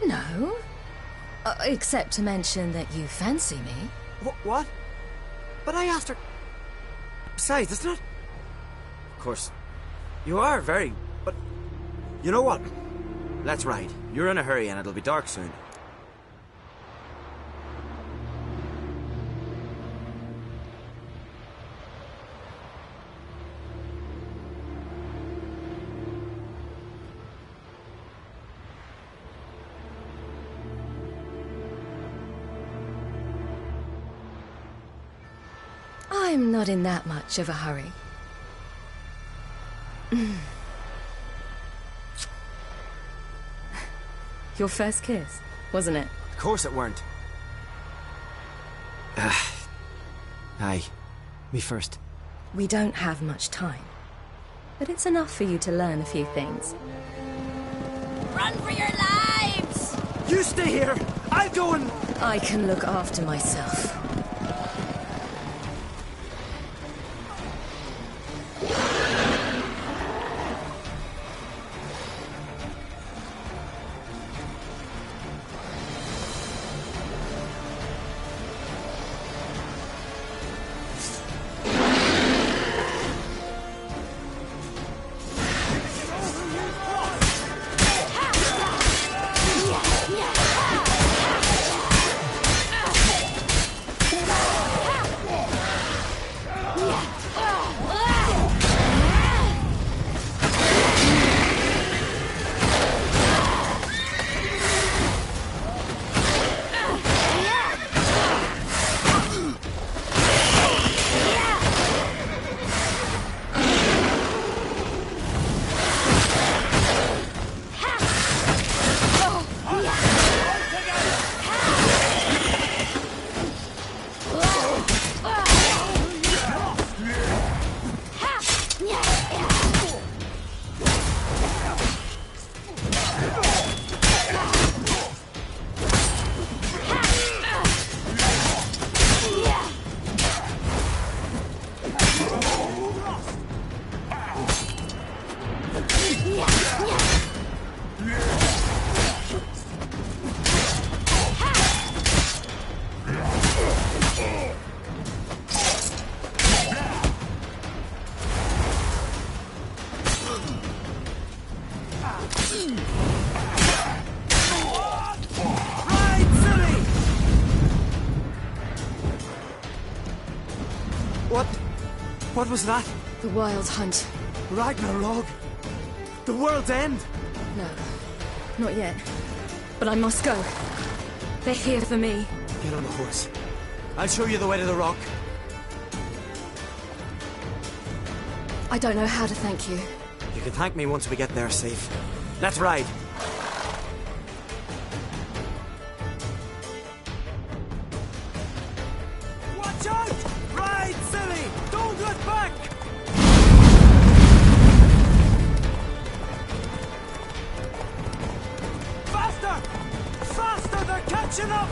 No. Except to mention that you fancy me. What? But I asked her... Besides, it's not... Of course, you are very... But... You know what? Let's ride. You're in a hurry and it'll be dark soon. I'm not in that much of a hurry. Your first kiss, wasn't it? Of course it weren't. Aye. Me first. We don't have much time. But it's enough for you to learn a few things. Run for your lives! You stay here! I'll go and... I can look after myself. What was that? The Wild Hunt. Ragnarok? The world's end? No, not yet. But I must go. They're here for me. Get on the horse. I'll show you the way to the rock. I don't know how to thank you. You can thank me once we get there safe. Let's ride. Watch out! Ride, silly! Don't look back! Faster! Faster! They're catching up!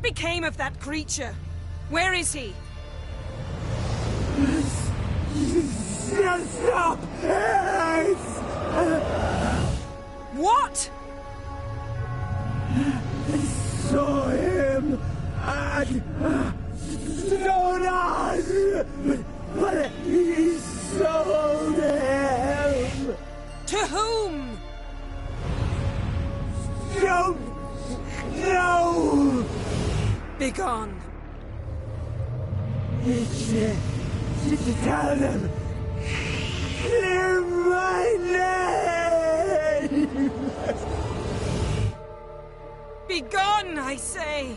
became of that creature? Where is he? Stop! What? I saw him at Xtronic, but he sold him. To whom? Don't know. Begone. Tell them. Clear my name. Begone, I say!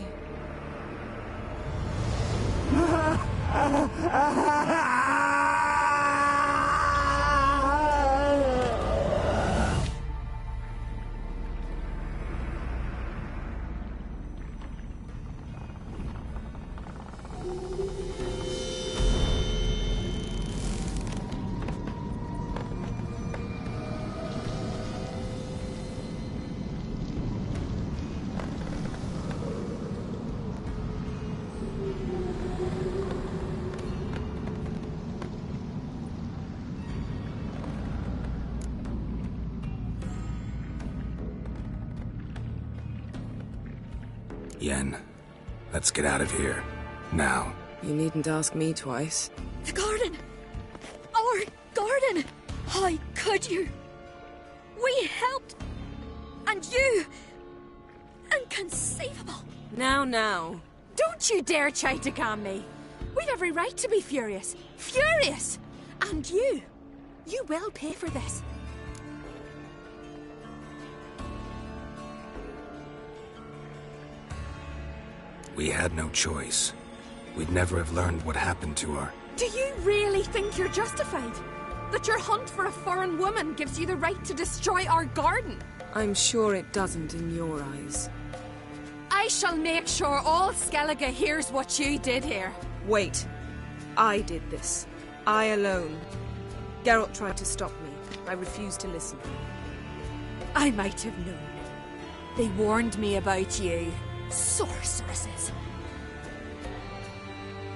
Yen, let's get out of here. Now. You needn't ask me twice. The garden! Our garden! How could you? We helped! And you! Inconceivable! Now. Don't you dare try to calm me! We've every right to be furious! Furious! And you! You will pay for this. We had no choice. We'd never have learned what happened to her. Do you really think you're justified? That your hunt for a foreign woman gives you the right to destroy our garden? I'm sure it doesn't in your eyes. I shall make sure all Skellige hears what you did here. Wait. I did this. I alone. Geralt tried to stop me. I refused to listen. I might have known. They warned me about you. Sorceresses.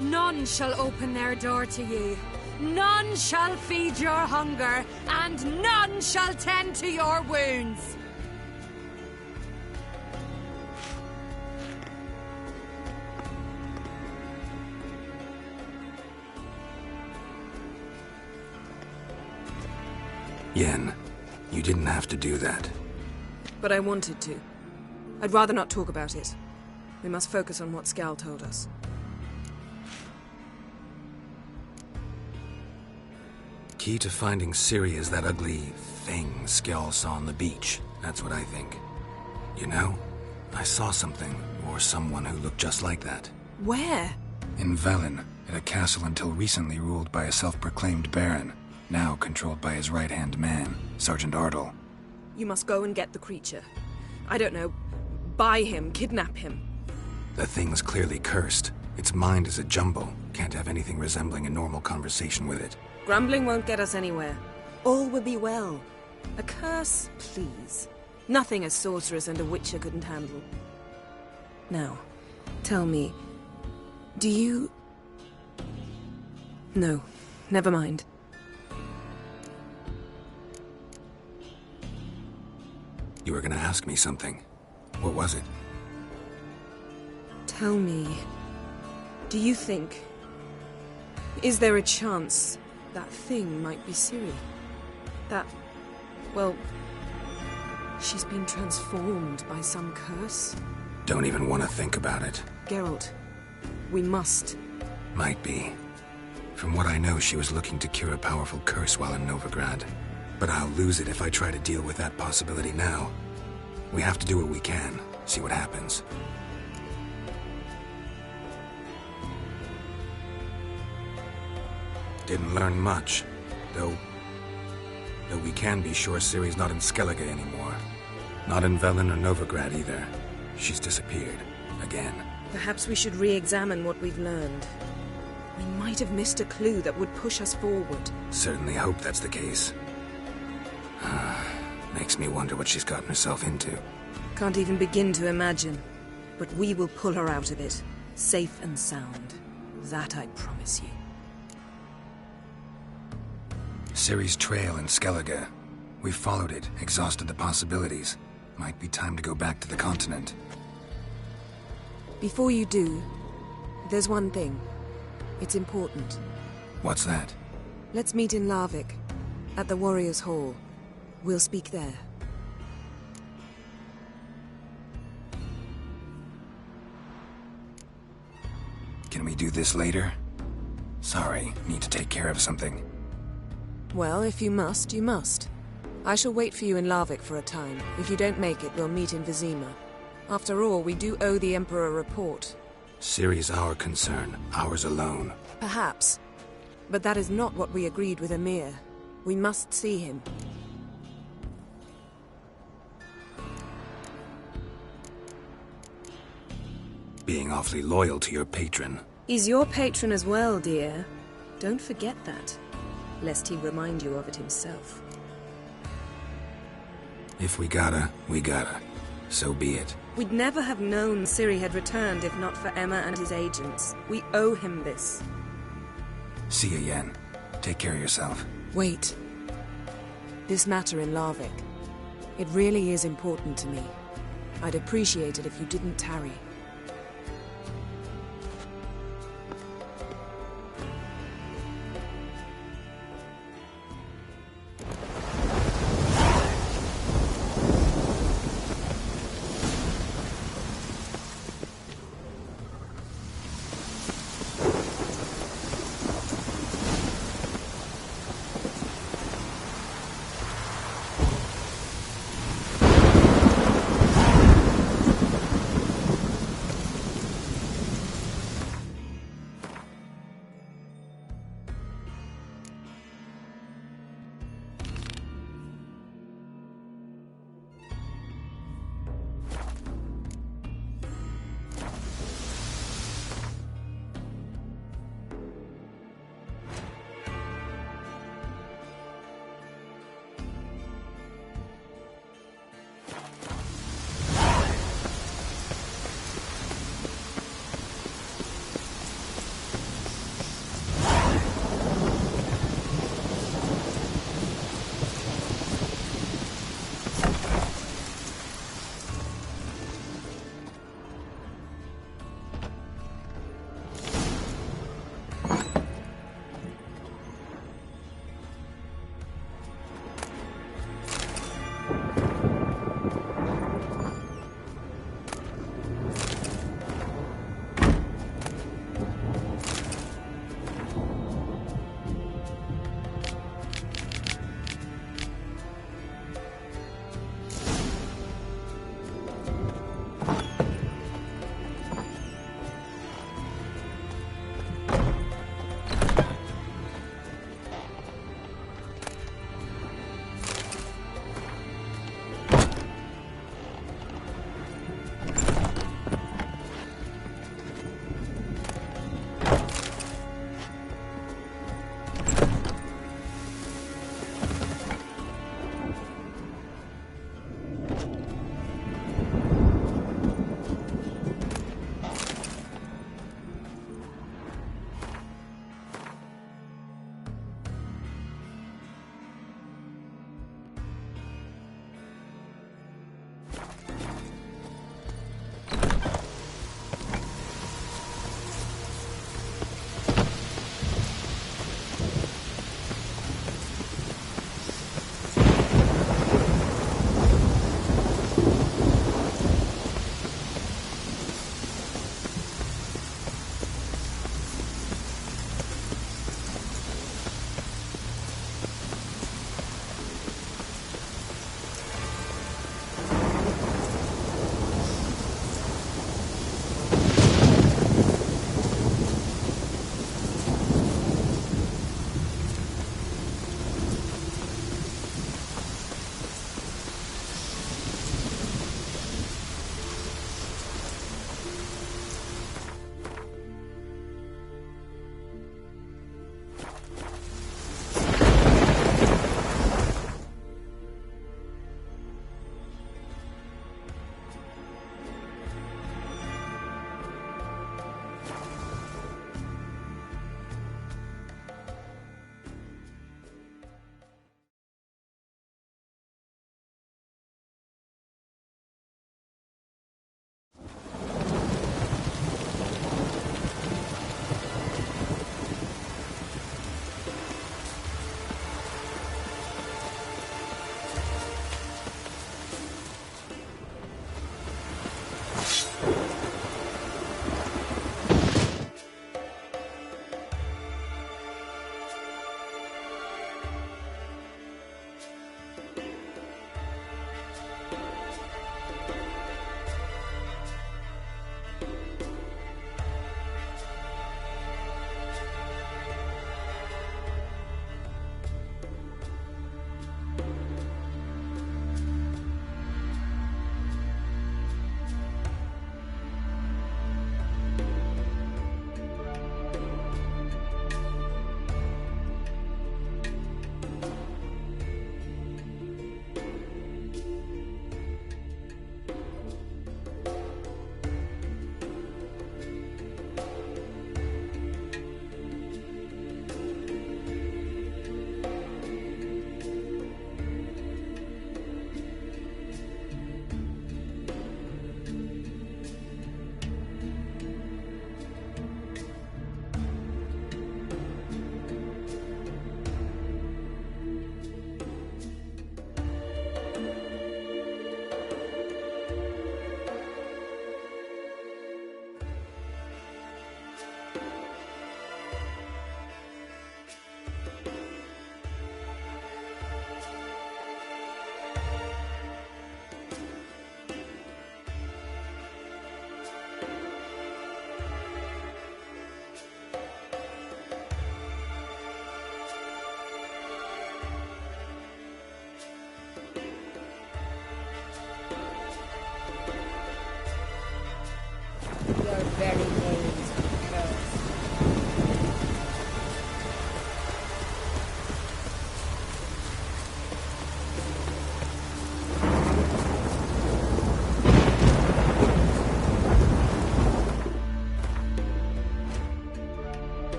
None shall open their door to you. None shall feed your hunger, and none shall tend to your wounds. Yen, you didn't have to do that. But I wanted to. I'd rather not talk about it. We must focus on what Skal told us. Key to finding Ciri is that ugly thing Skell saw on the beach. That's what I think. You know, I saw something, or someone who looked just like that. Where? In Velen, at a castle until recently ruled by a self-proclaimed baron, now controlled by his right-hand man, Sergeant Ardle. You must go and get the creature. I don't know, buy him, kidnap him. The thing's clearly cursed. Its mind is a jumble. Can't have anything resembling a normal conversation with it. Grumbling won't get us anywhere. All will be well. A curse, please. Nothing a sorceress and a witcher couldn't handle. Now, tell me, do you... No, never mind. You were gonna ask me something. What was it? Tell me, do you think... Is there a chance that thing might be Ciri? That... well... she's been transformed by some curse? Don't even want to think about it. Geralt, we must. Might be. From what I know, she was looking to cure a powerful curse while in Novigrad. But I'll lose it if I try to deal with that possibility now. We have to do what we can, see what happens. Didn't learn much, though we can be sure Ciri's not in Skellige anymore. Not in Velen or Novigrad either. She's disappeared. Again. Perhaps we should re-examine what we've learned. We might have missed a clue that would push us forward. Certainly hope that's the case. Makes me wonder what she's gotten herself into. Can't even begin to imagine. But we will pull her out of it, safe and sound. That I promise you. Ciri's trail in Skellige. We've followed it, exhausted the possibilities. Might be time to go back to the continent. Before you do, there's one thing. It's important. What's that? Let's meet in Larvik, at the Warriors' Hall. We'll speak there. Can we do this later? Sorry, need to take care of something. Well, if you must, you must. I shall wait for you in Larvik for a time. If you don't make it, we'll meet in Vizima. After all, we do owe the Emperor a report. Ciri's our concern, ours alone. Perhaps. But that is not what we agreed with Emir. We must see him. Being awfully loyal to your patron. He's your patron as well, dear. Don't forget that, lest he remind you of it himself. If we gotta, we gotta. So be it. We'd never have known Ciri had returned if not for Emma and his agents. We owe him this. See you, Yen. Take care of yourself. Wait. This matter in Larvik. It really is important to me. I'd appreciate it if you didn't tarry.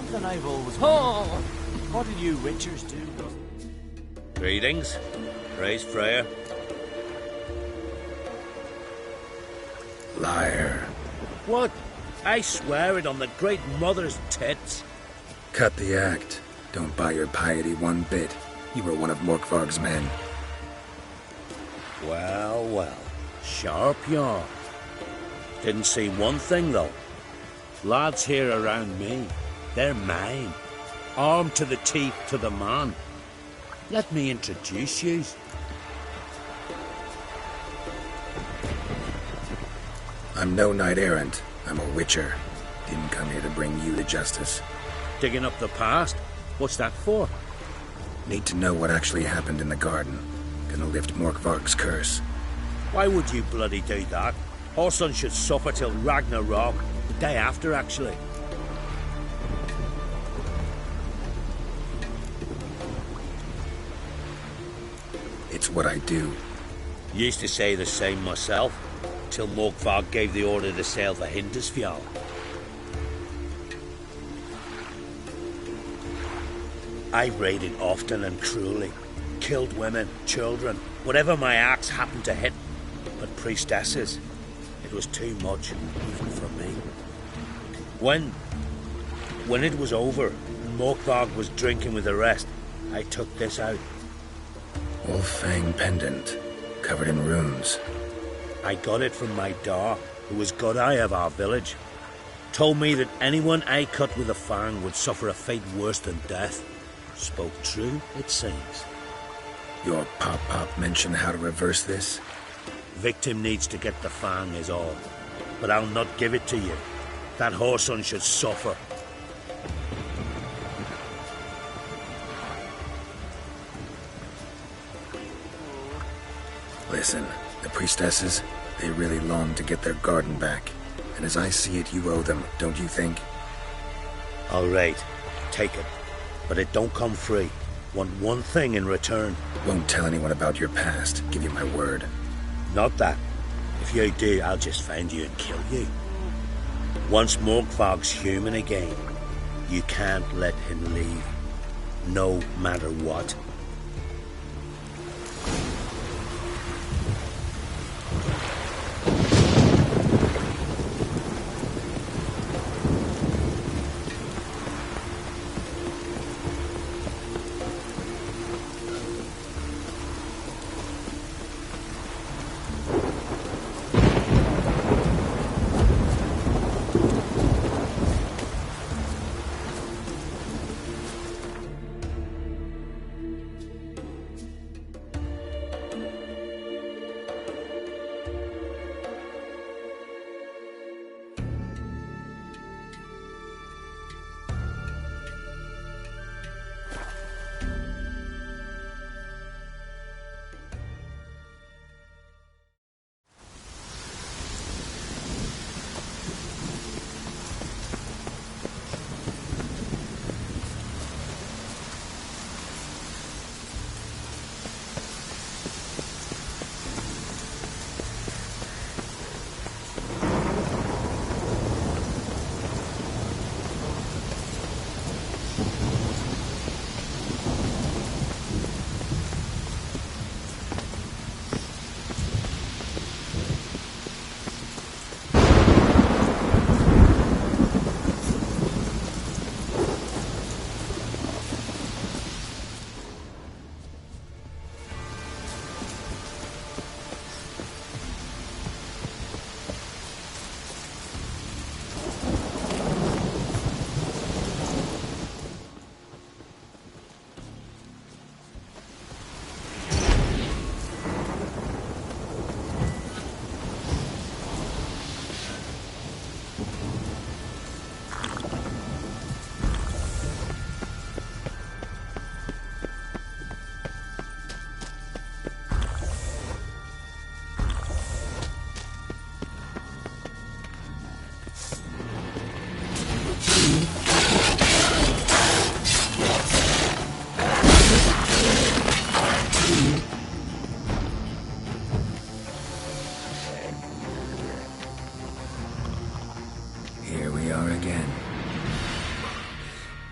something I've always Oh! wondered. What did you witchers do? Greetings. Praise Freya. Liar. What? I swear it on the Great Mother's tits. Cut the act. Don't buy your piety one bit. You were one of Morkvarg's men. Well, well. Sharp yarn. Didn't see one thing, though. Lads here around me, they're mine. Armed to the teeth to the man. Let me introduce you. I'm no knight-errant. I'm a witcher. Didn't come here to bring you to justice. Digging up the past? What's that for? Need to know what actually happened in the garden. Gonna lift Morkvarg's curse. Why would you bloody do that? Our son should suffer till Ragnarok. The day after, actually. It's what I do. Used to say the same myself, till Morkvarg gave the order to sail the Hindisfjall. I raided often and cruelly. Killed women, children, whatever my axe happened to hit. But priestesses, it was too much, even for me. When it was over, and Morkvarg was drinking with the rest, I took this out. Wolf-fang pendant, covered in runes. I got it from my da, who was Godai of our village. Told me that anyone I cut with a fang would suffer a fate worse than death. Spoke true, it seems. Your pop-pop mentioned how to reverse this? Victim needs to get the fang is all. But I'll not give it to you. That whoreson should suffer. Listen, the priestesses, they really long to get their garden back. And as I see it, you owe them, don't you think? All right, take it. But it don't come free. Want one thing in return. Won't tell anyone about your past, give you my word. Not that. If you do, I'll just find you and kill you. Once Morkvarg's human again, you can't let him leave. No matter what.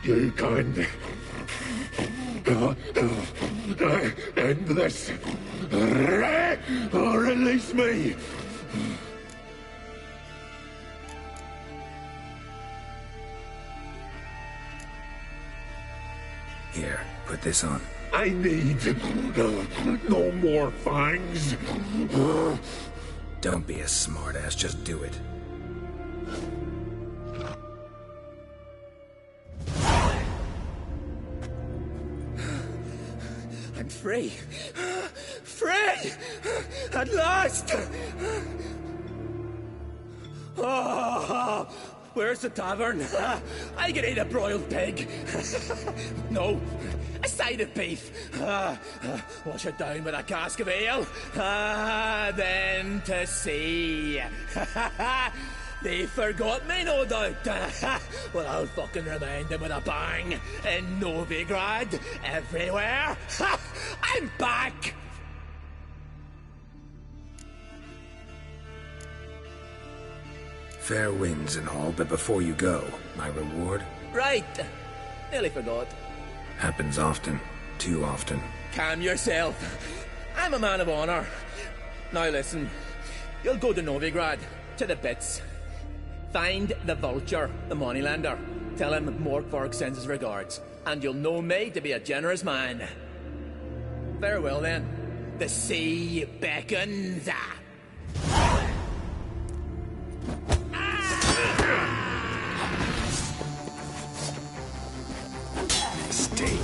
You can't end this. Release me. Here, put this on. I need no more fangs. Don't be a smartass, just do it. I'm free. Free! At last! Oh, where's the tavern? I can eat a broiled pig. No, a side of beef. Wash it down with a cask of ale. Then to sea. They forgot me, no doubt. Well, I'll fucking remind them with a bang. In Novigrad, everywhere. I'm back! Fair winds and all, but before you go, my reward? Right. Nearly forgot. Happens often. Too often. Calm yourself. I'm a man of honor. Now listen. You'll go to Novigrad. To the bits. Find the Vulture, the moneylender. Tell him Morkvarg sends his regards. And you'll know me to be a generous man. Farewell then. The sea beckons. Stay.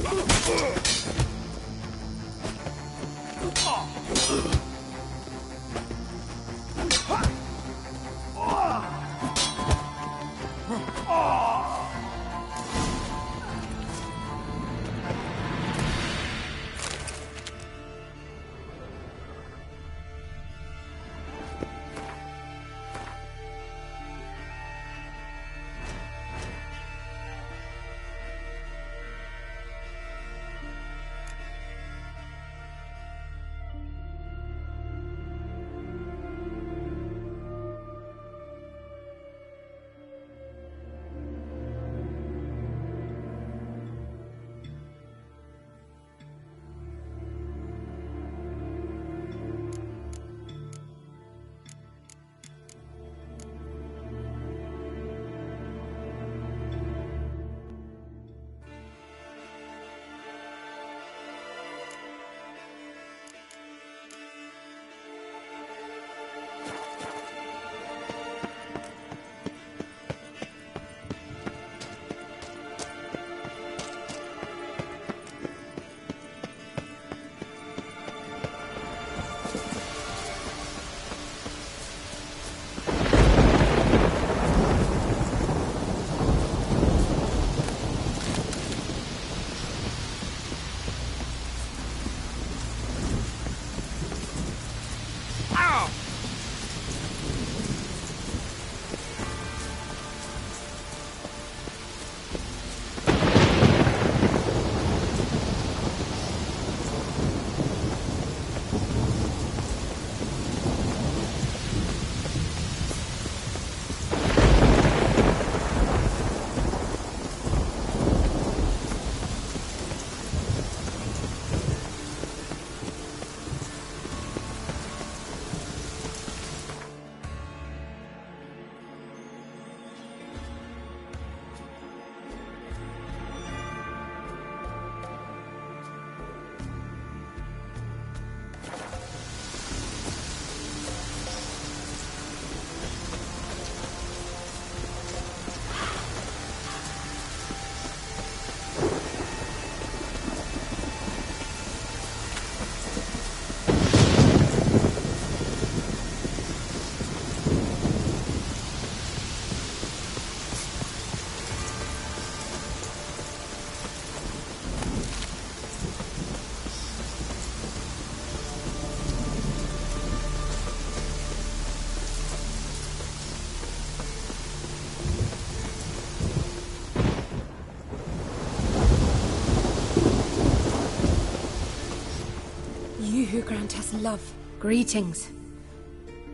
Who grant us love. Greetings.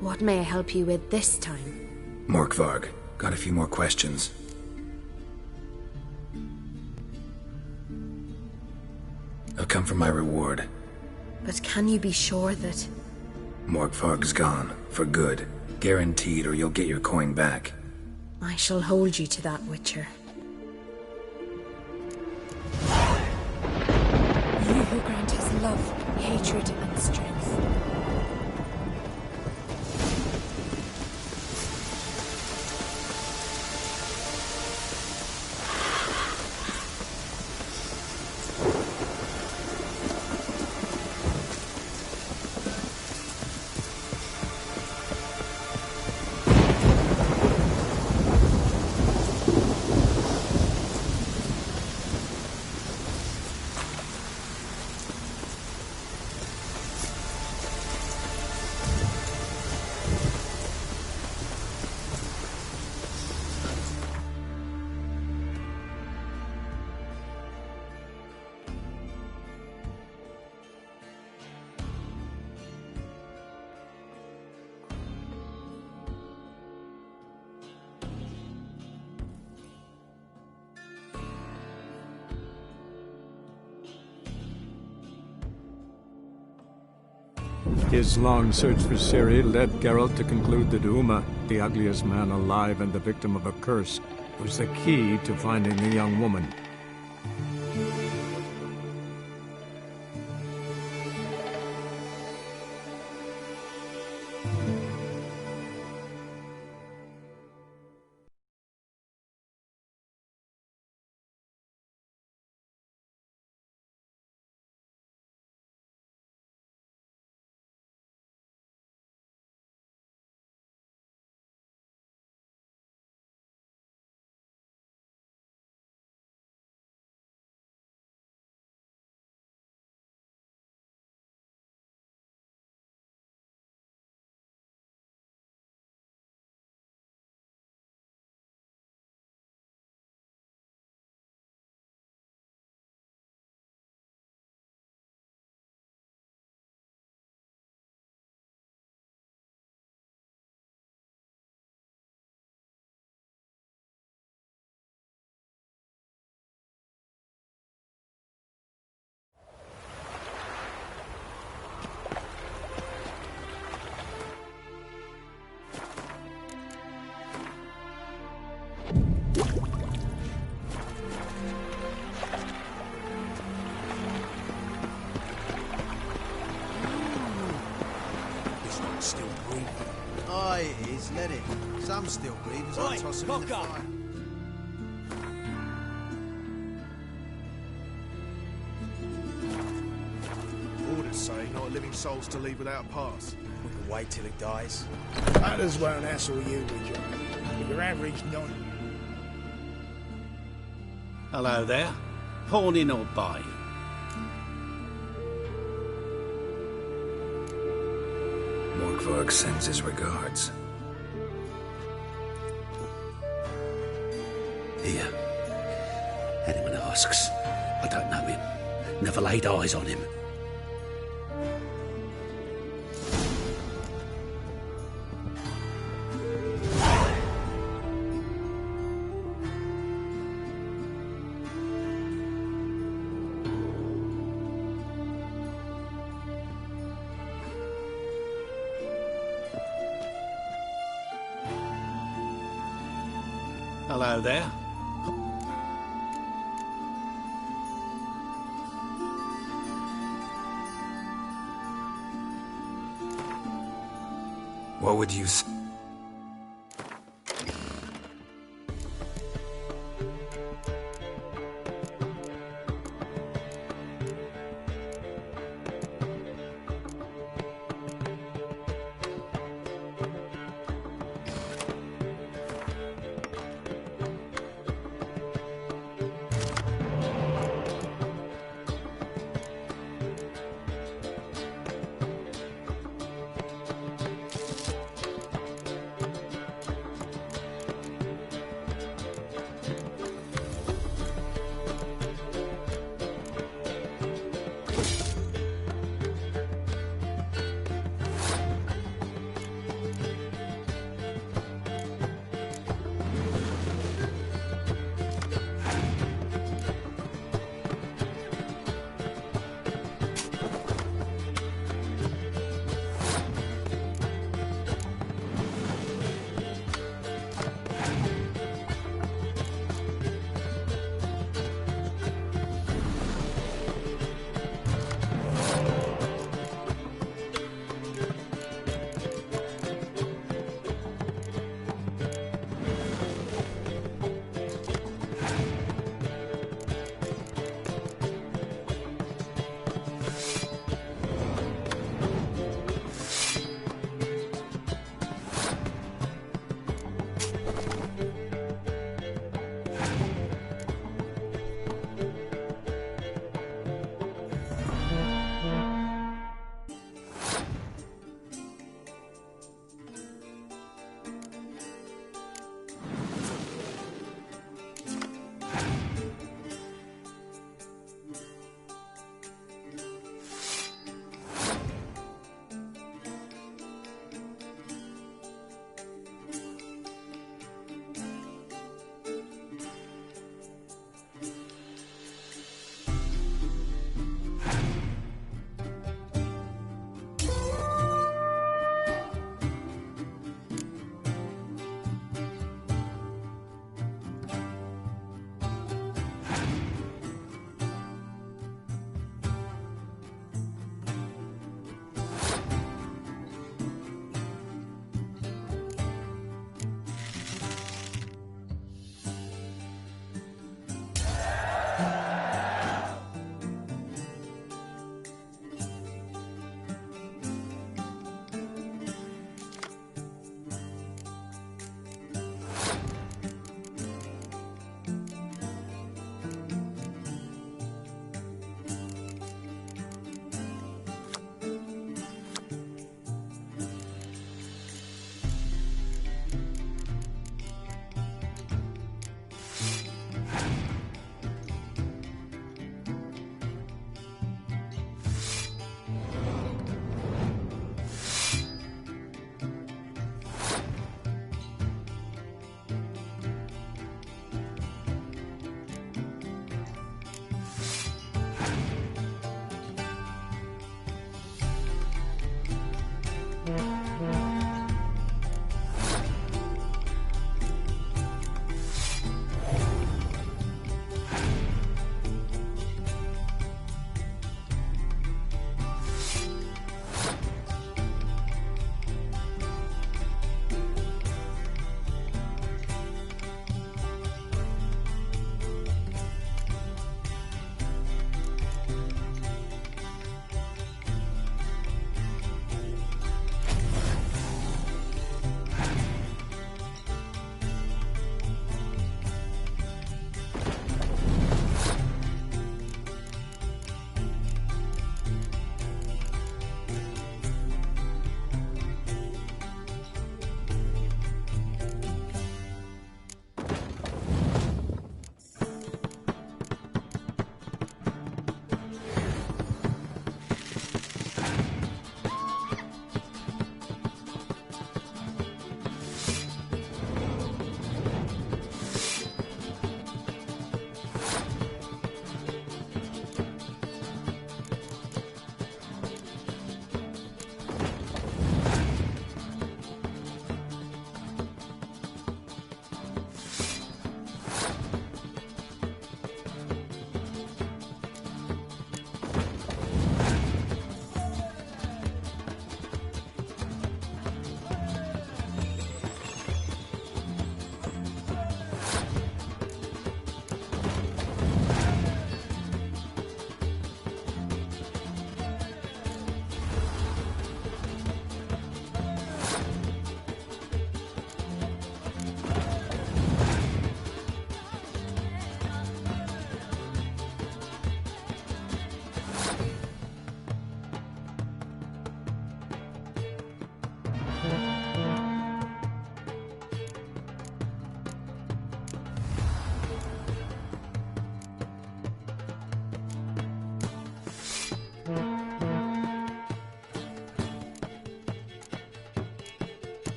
What may I help you with this time? Morkvarg, got a few more questions. for my reward. But can you be sure that... Morgvarg's gone. For good. Guaranteed, or you'll get your coin back. I shall hold you to that, Witcher. You who grant his love, hatred, and strength. His long search for Ciri led Geralt to conclude that Uma, the ugliest man alive and the victim of a curse, was the key to finding the young woman. Still breathing. Aye, it is. Let it. Some still breathe as I toss them in the fire. Orders say not a living soul's to leave without a pass. We can wait till he dies. Others won't hassle you, Witcher. But your average non... Hello there. Pawning or buying? Morgvarg sends his regards. Here. Anyone asks, I don't know him. Never laid eyes on him. Hello there. What would you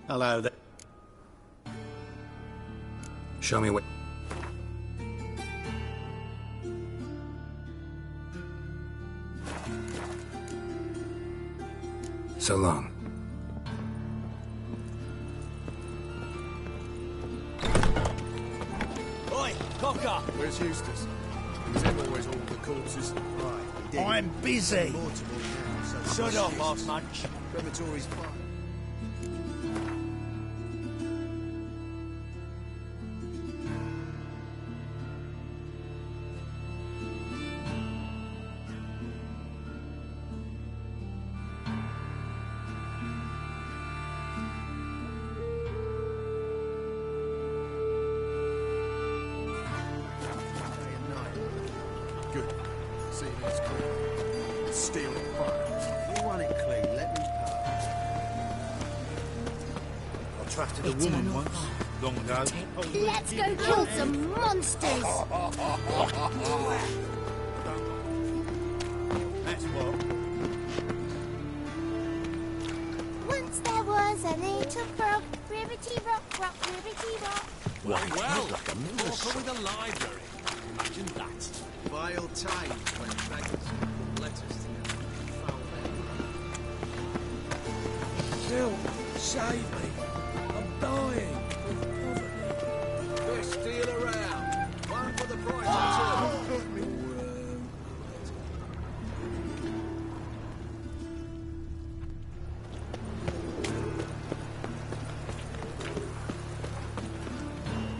Hello there. Show me what... So long. Oi, cocker! Where's Eustace? He's in always all the corpses. Right, he did. I'm busy. Mortimer now, so Shut up, off munch. Crematory's fine. Good. See if it's clean. Steel and fire. If you want it clean, let me pass. I trusted a woman once, long ago. Let's go kill some monsters! That's what. Once there was a little frog, ribbity rock, rock, ribbity rock. Well, like a Walk with a library. Imagine that. Vile times when beggars put letters together. Foul Phil, save me. I'm dying. There's steel around. One for the price of two.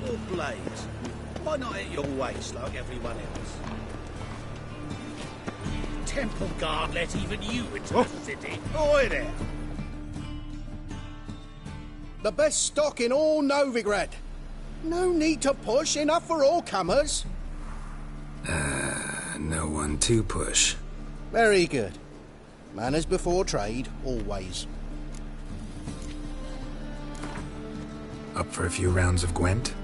Your blades. Why not at your waist like everyone else? Temple guard let even you into the city. Oi there! The best stock in all Novigrad. No need to push, enough for all comers. No one to push. Very good. Manners before trade, always. Up for a few rounds of Gwent?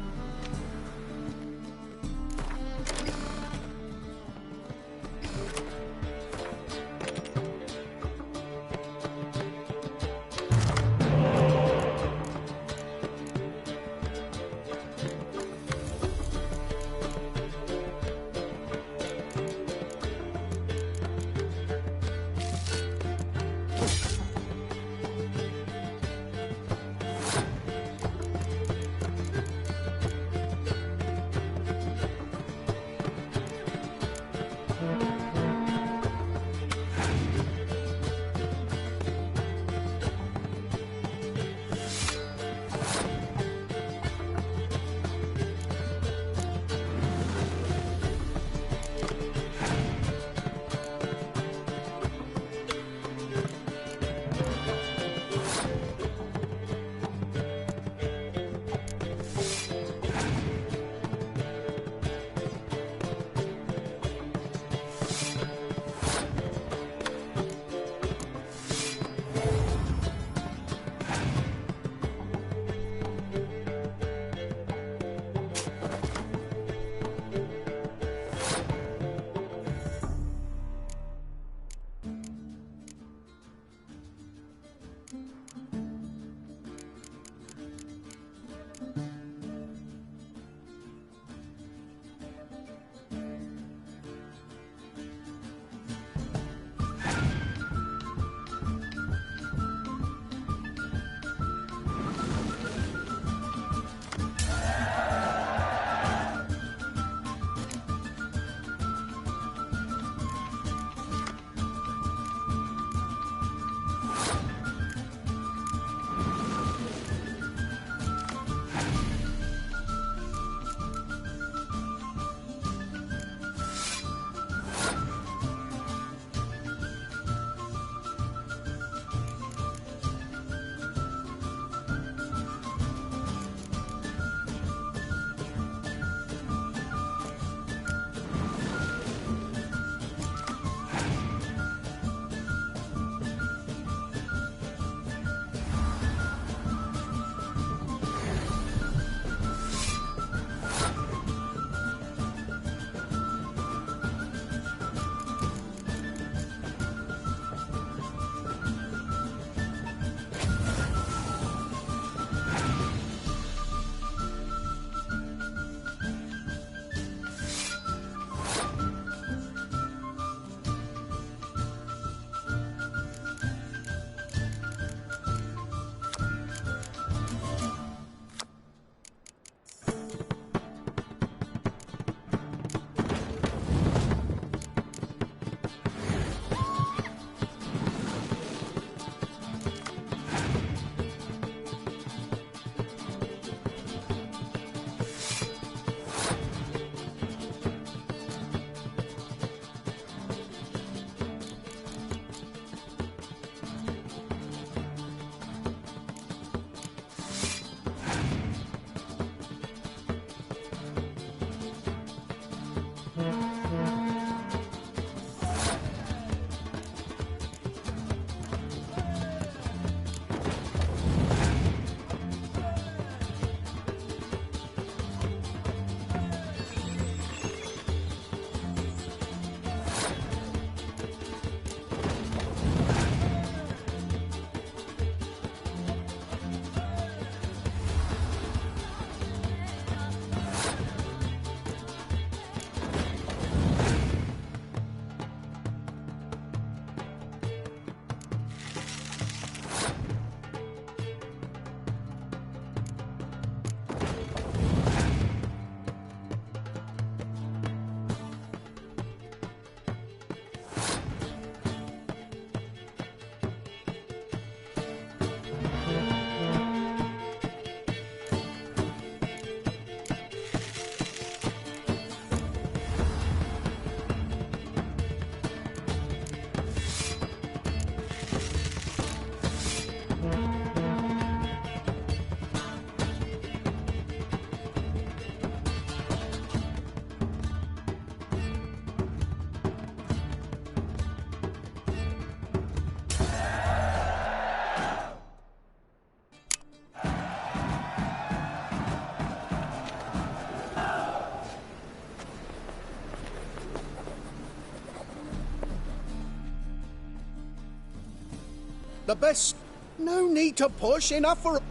The best... No need to push, enough for...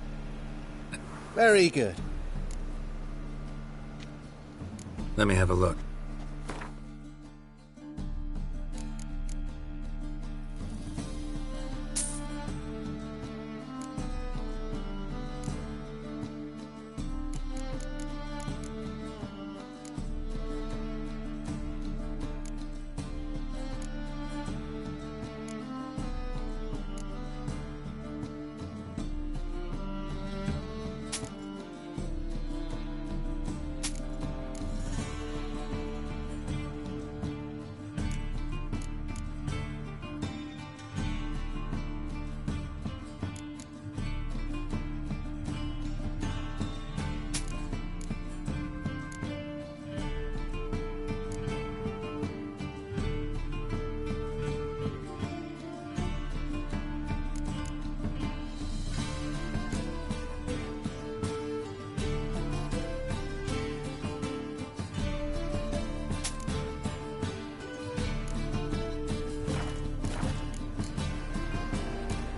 Very good. Let me have a look.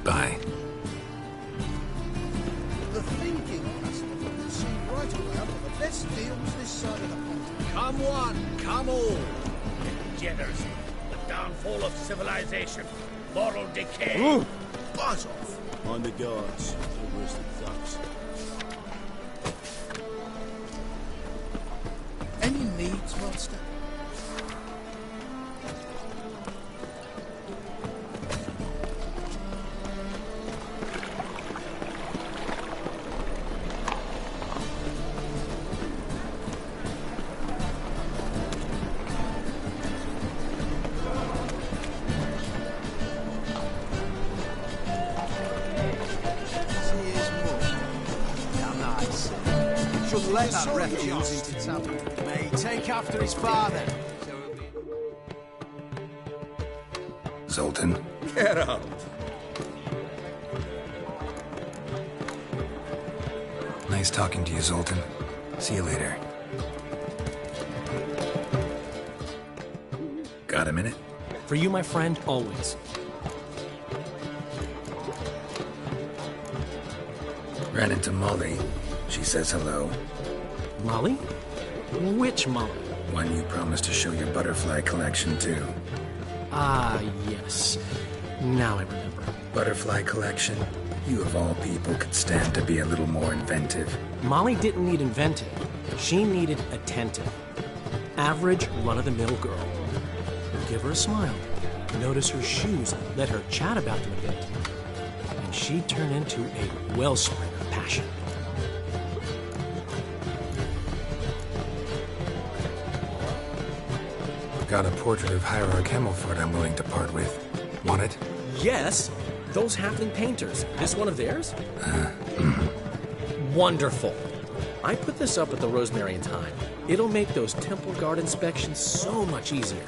Bye. The thinking customer will see right away one of the best deals this side of the pond. Come one, come all. Jitters. The downfall of civilization. Moral decay. Ooh. Buzz off. On the guards. No worse than thugs. Any needs, Monster? Let that refuse into town. May take after his father. Zoltan? Get out. Nice talking to you, Zoltan. See you later. Got a minute? For you, my friend, always. Ran into Molly. She says hello. Molly? Which Molly? One you promised to show your butterfly collection to. Ah, yes. Now I remember. Butterfly collection? You of all people could stand to be a little more inventive. Molly didn't need inventive. She needed attentive. Average, run-of-the-mill girl. Give her a smile. Notice her shoes. Let her chat about them a bit. And she'd turn into a wellspring of passion. Got a portrait of Hierarch Himmelford I'm willing to part with. Want it? Yes! Those halfling painters. This one of theirs? Wonderful. I put this up at the Rosemary in time. It'll make those temple guard inspections so much easier.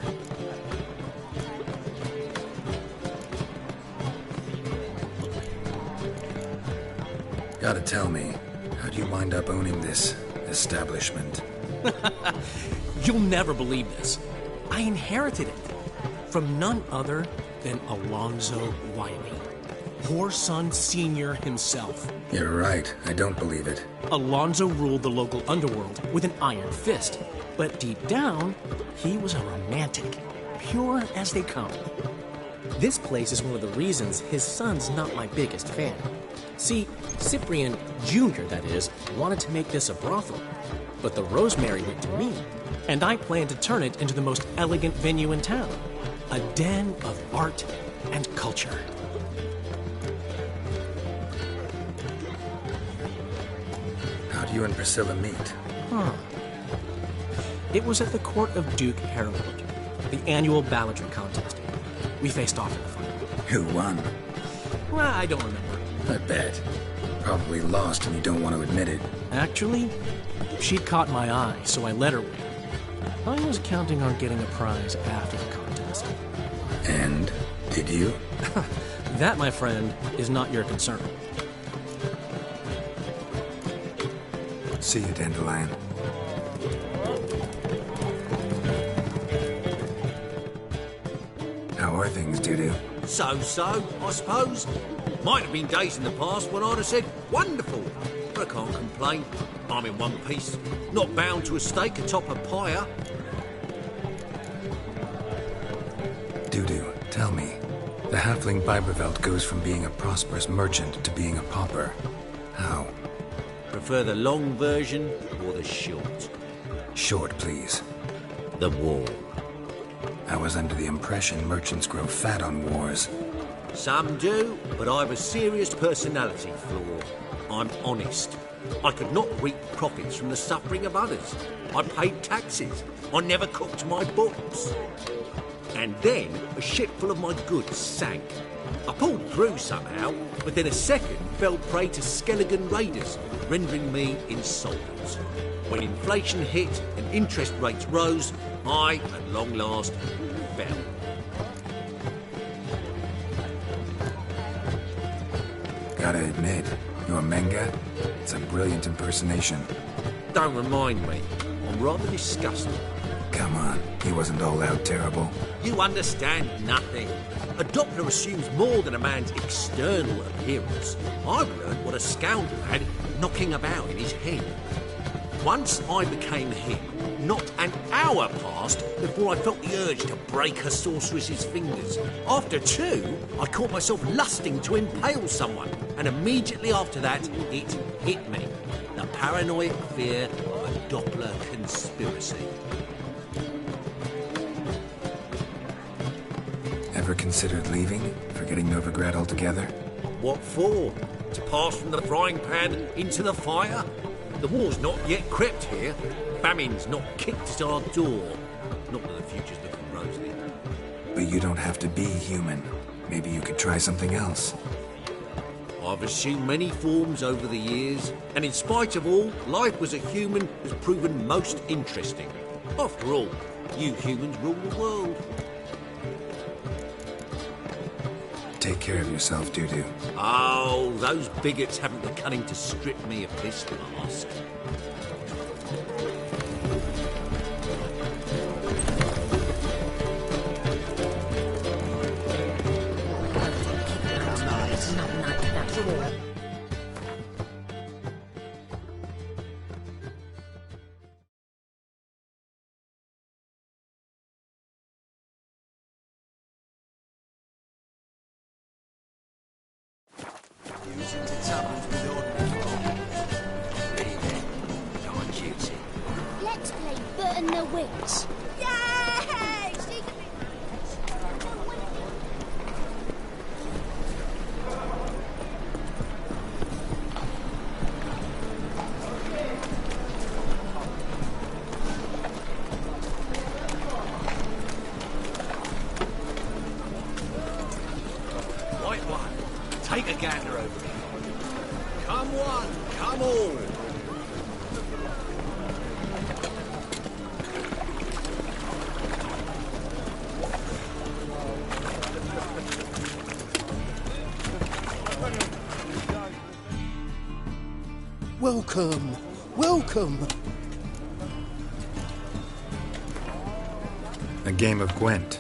Gotta tell me, how'd you wind up owning this establishment? You'll never believe this. I inherited it from none other than Alonzo Wiley, Whoreson Sr. himself. You're right, I don't believe it. Alonzo ruled the local underworld with an iron fist, but deep down, he was a romantic, pure as they come. This place is one of the reasons his son's not my biggest fan. See, Cyprian Jr., that is, wanted to make this a brothel, but the Rosemary went to me. And I plan to turn it into the most elegant venue in town. A den of art and culture. How'd you and Priscilla meet? It was at the court of Duke Harold, the annual balladry contest. We faced off in the final. Who won? Well, I don't remember. I bet. Probably lost and you don't want to admit it. Actually, she'd caught my eye, so I let her win. I was counting on getting a prize after the contest. And did you? That, my friend, is not your concern. See you, Dandelion. How are things, Dudu? So-so, I suppose. Might have been days in the past when I'd have said, wonderful. But I can't complain. I'm in one piece, not bound to a stake atop a pyre. Dudu, tell me. The halfling Biberveld goes from being a prosperous merchant to being a pauper. How? Prefer the long version or the short? Short, please. The war. I was under the impression merchants grow fat on wars. Some do, but I've a serious personality flaw. I'm honest. I could not reap profits from the suffering of others. I paid taxes. I never cooked my books. And then a ship full of my goods sank. I pulled through somehow, but then a second fell prey to Skelligan raiders, rendering me insolvent. When inflation hit and interest rates rose, I, at long last, fell. Gotta admit, your Menga, it's a brilliant impersonation. Don't remind me. I'm rather disgusted. Come on, he wasn't all out terrible. You understand nothing. A Doppler assumes more than a man's external appearance. I've learned what a scoundrel had knocking about in his head. Once I became him, not an hour passed before I felt the urge to break a sorceress's fingers. After two, I caught myself lusting to impale someone, and immediately after that, it hit me. The paranoid fear of a Doppler conspiracy. Ever considered leaving? Forgetting Novigrad altogether? What for? To pass from the frying pan into the fire? The war's not yet crept here. Famine's not kicked at our door. Not that the future's looking rosy. But you don't have to be human. Maybe you could try something else. I've assumed many forms over the years, and in spite of all, life as a human has proven most interesting. After all, you humans rule the world. Take care of yourself, Dudu. Oh, those bigots haven't the cunning to strip me of this mask. Let's play Burton the Witch. Yay! White one, take a gander over here. Come one, come all. Welcome, welcome. A game of Gwent.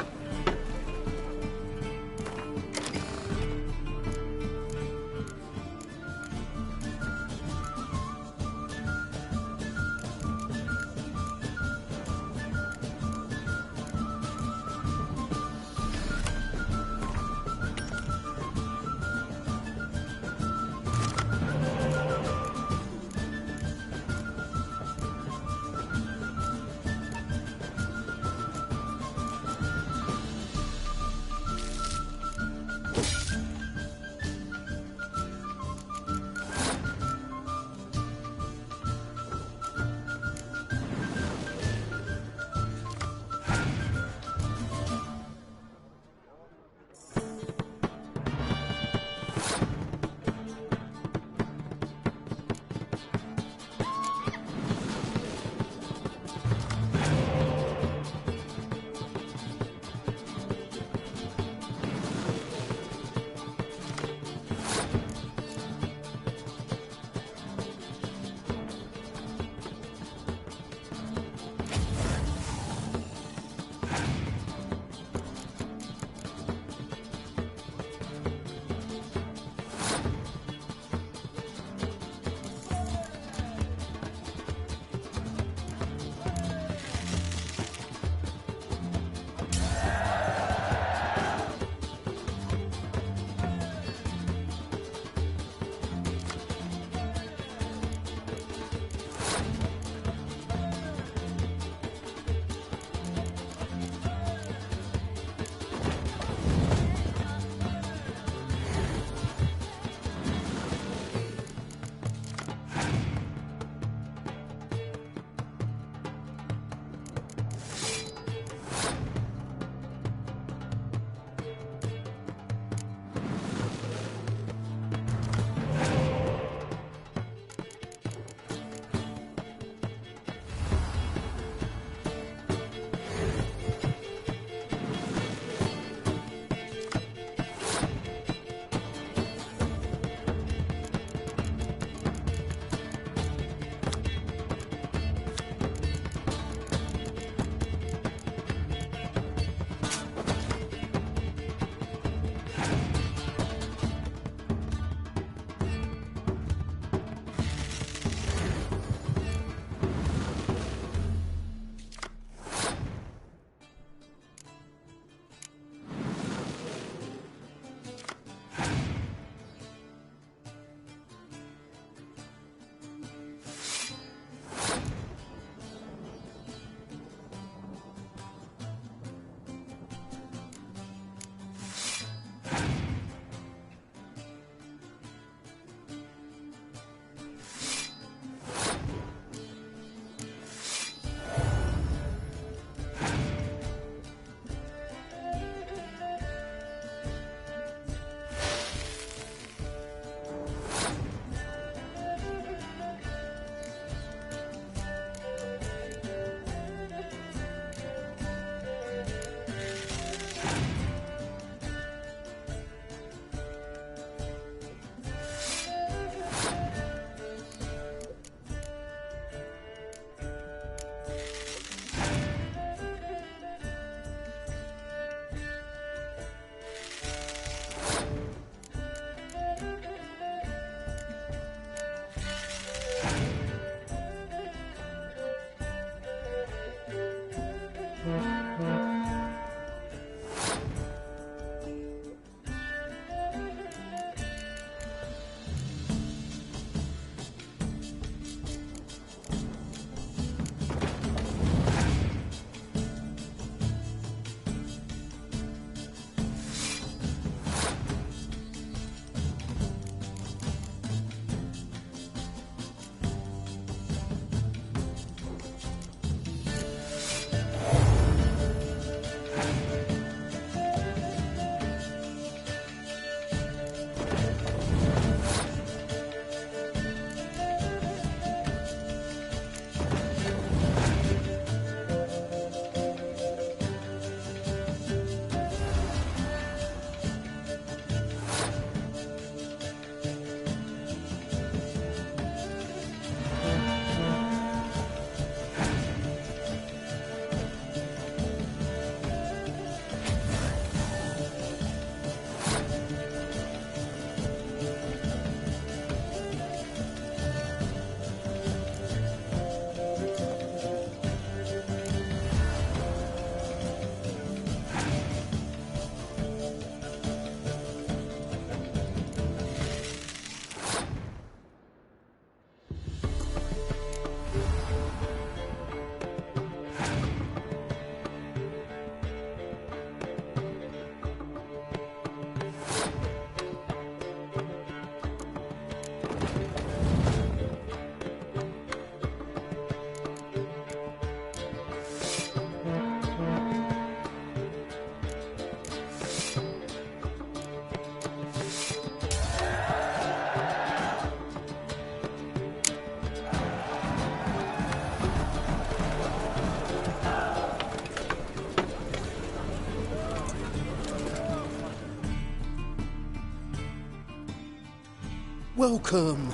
Welcome.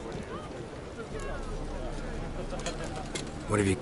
What have you...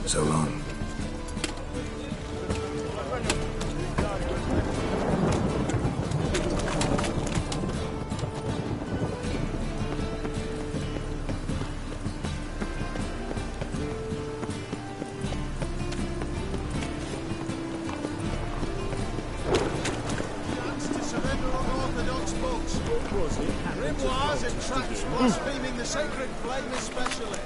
So long. Grimoires and tracts blaspheming the sacred flame especially.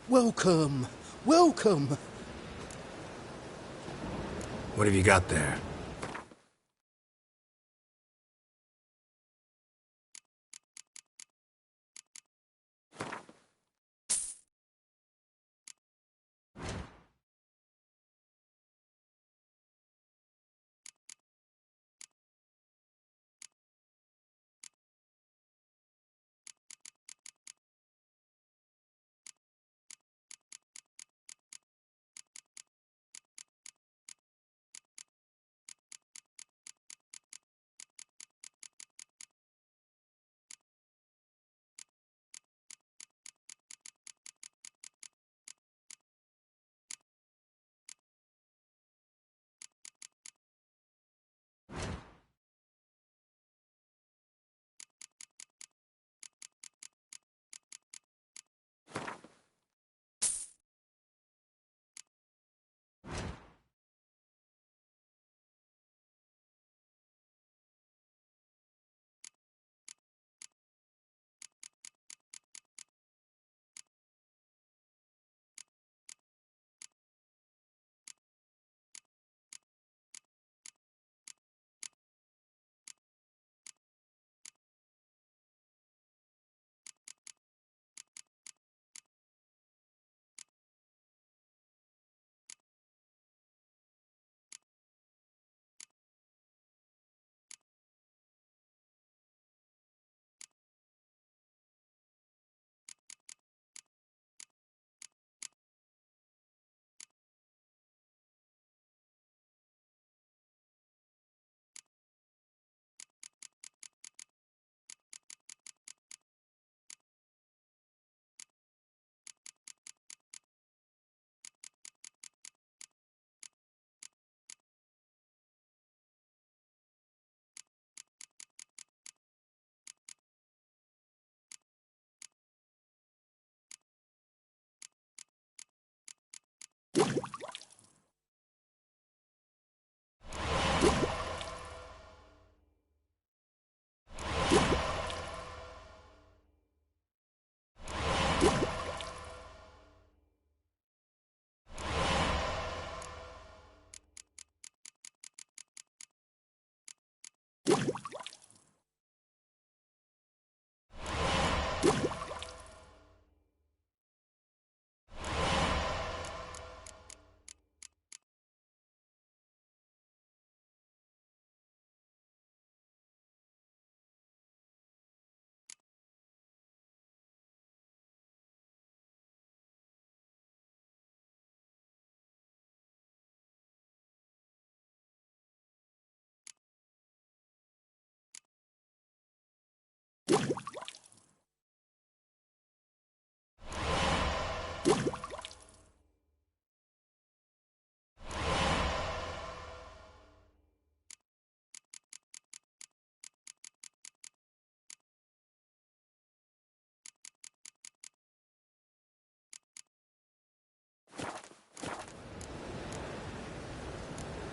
Welcome. Welcome. What have you got there?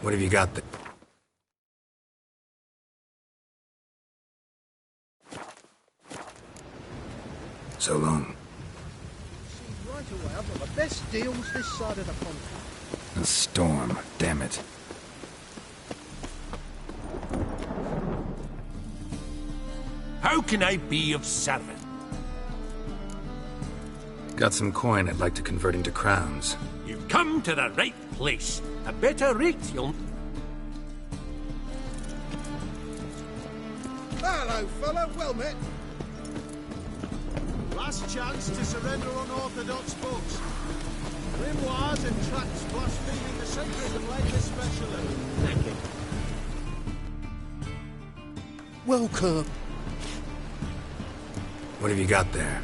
What have you got there? So long. Right away, I've got the best deals this side of the pond. A storm, damn it. How can I be of service? Got some coin I'd like to convert into crowns. You've come to the right place. A better rate you'll... Hello, fella. Well met. Last chance to surrender unorthodox books. Grimoires and tracts blaspheming the sacred and latest specially. Thank you. Welcome. What have you got there?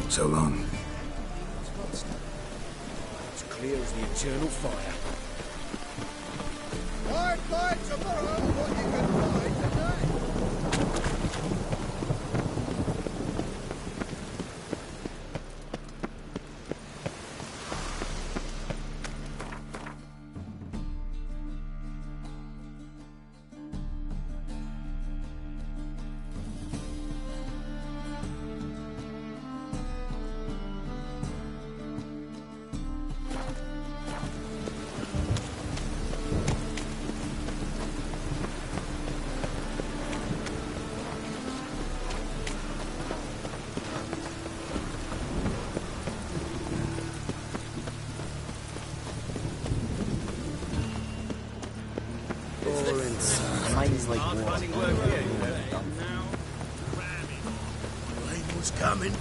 So long. It's clear as the eternal fire. I'd buy tomorrow what you can buy today. Mine's like water. Rain was coming.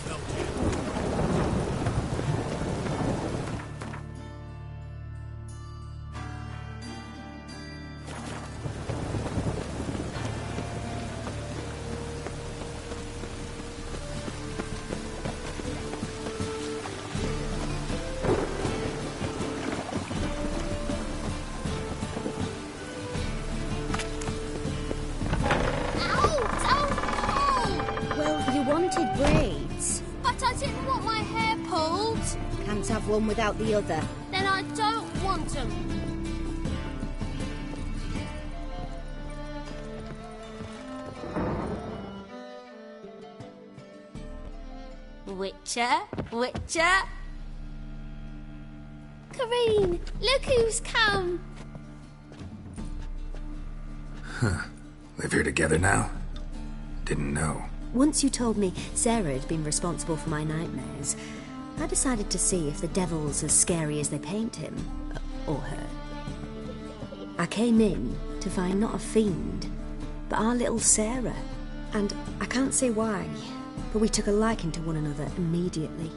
Felt it. wanted braids. But I didn't want my hair pulled. Can't have one without the other. Then I don't want them. Witcher, Witcher. Kareen, look who's come. Huh. Live here together now? Didn't know. Once you told me Sarah had been responsible for my nightmares, I decided to see if the devil's as scary as they paint him. Or her. I came in to find not a fiend, but our little Sarah. And I can't say why, but we took a liking to one another immediately.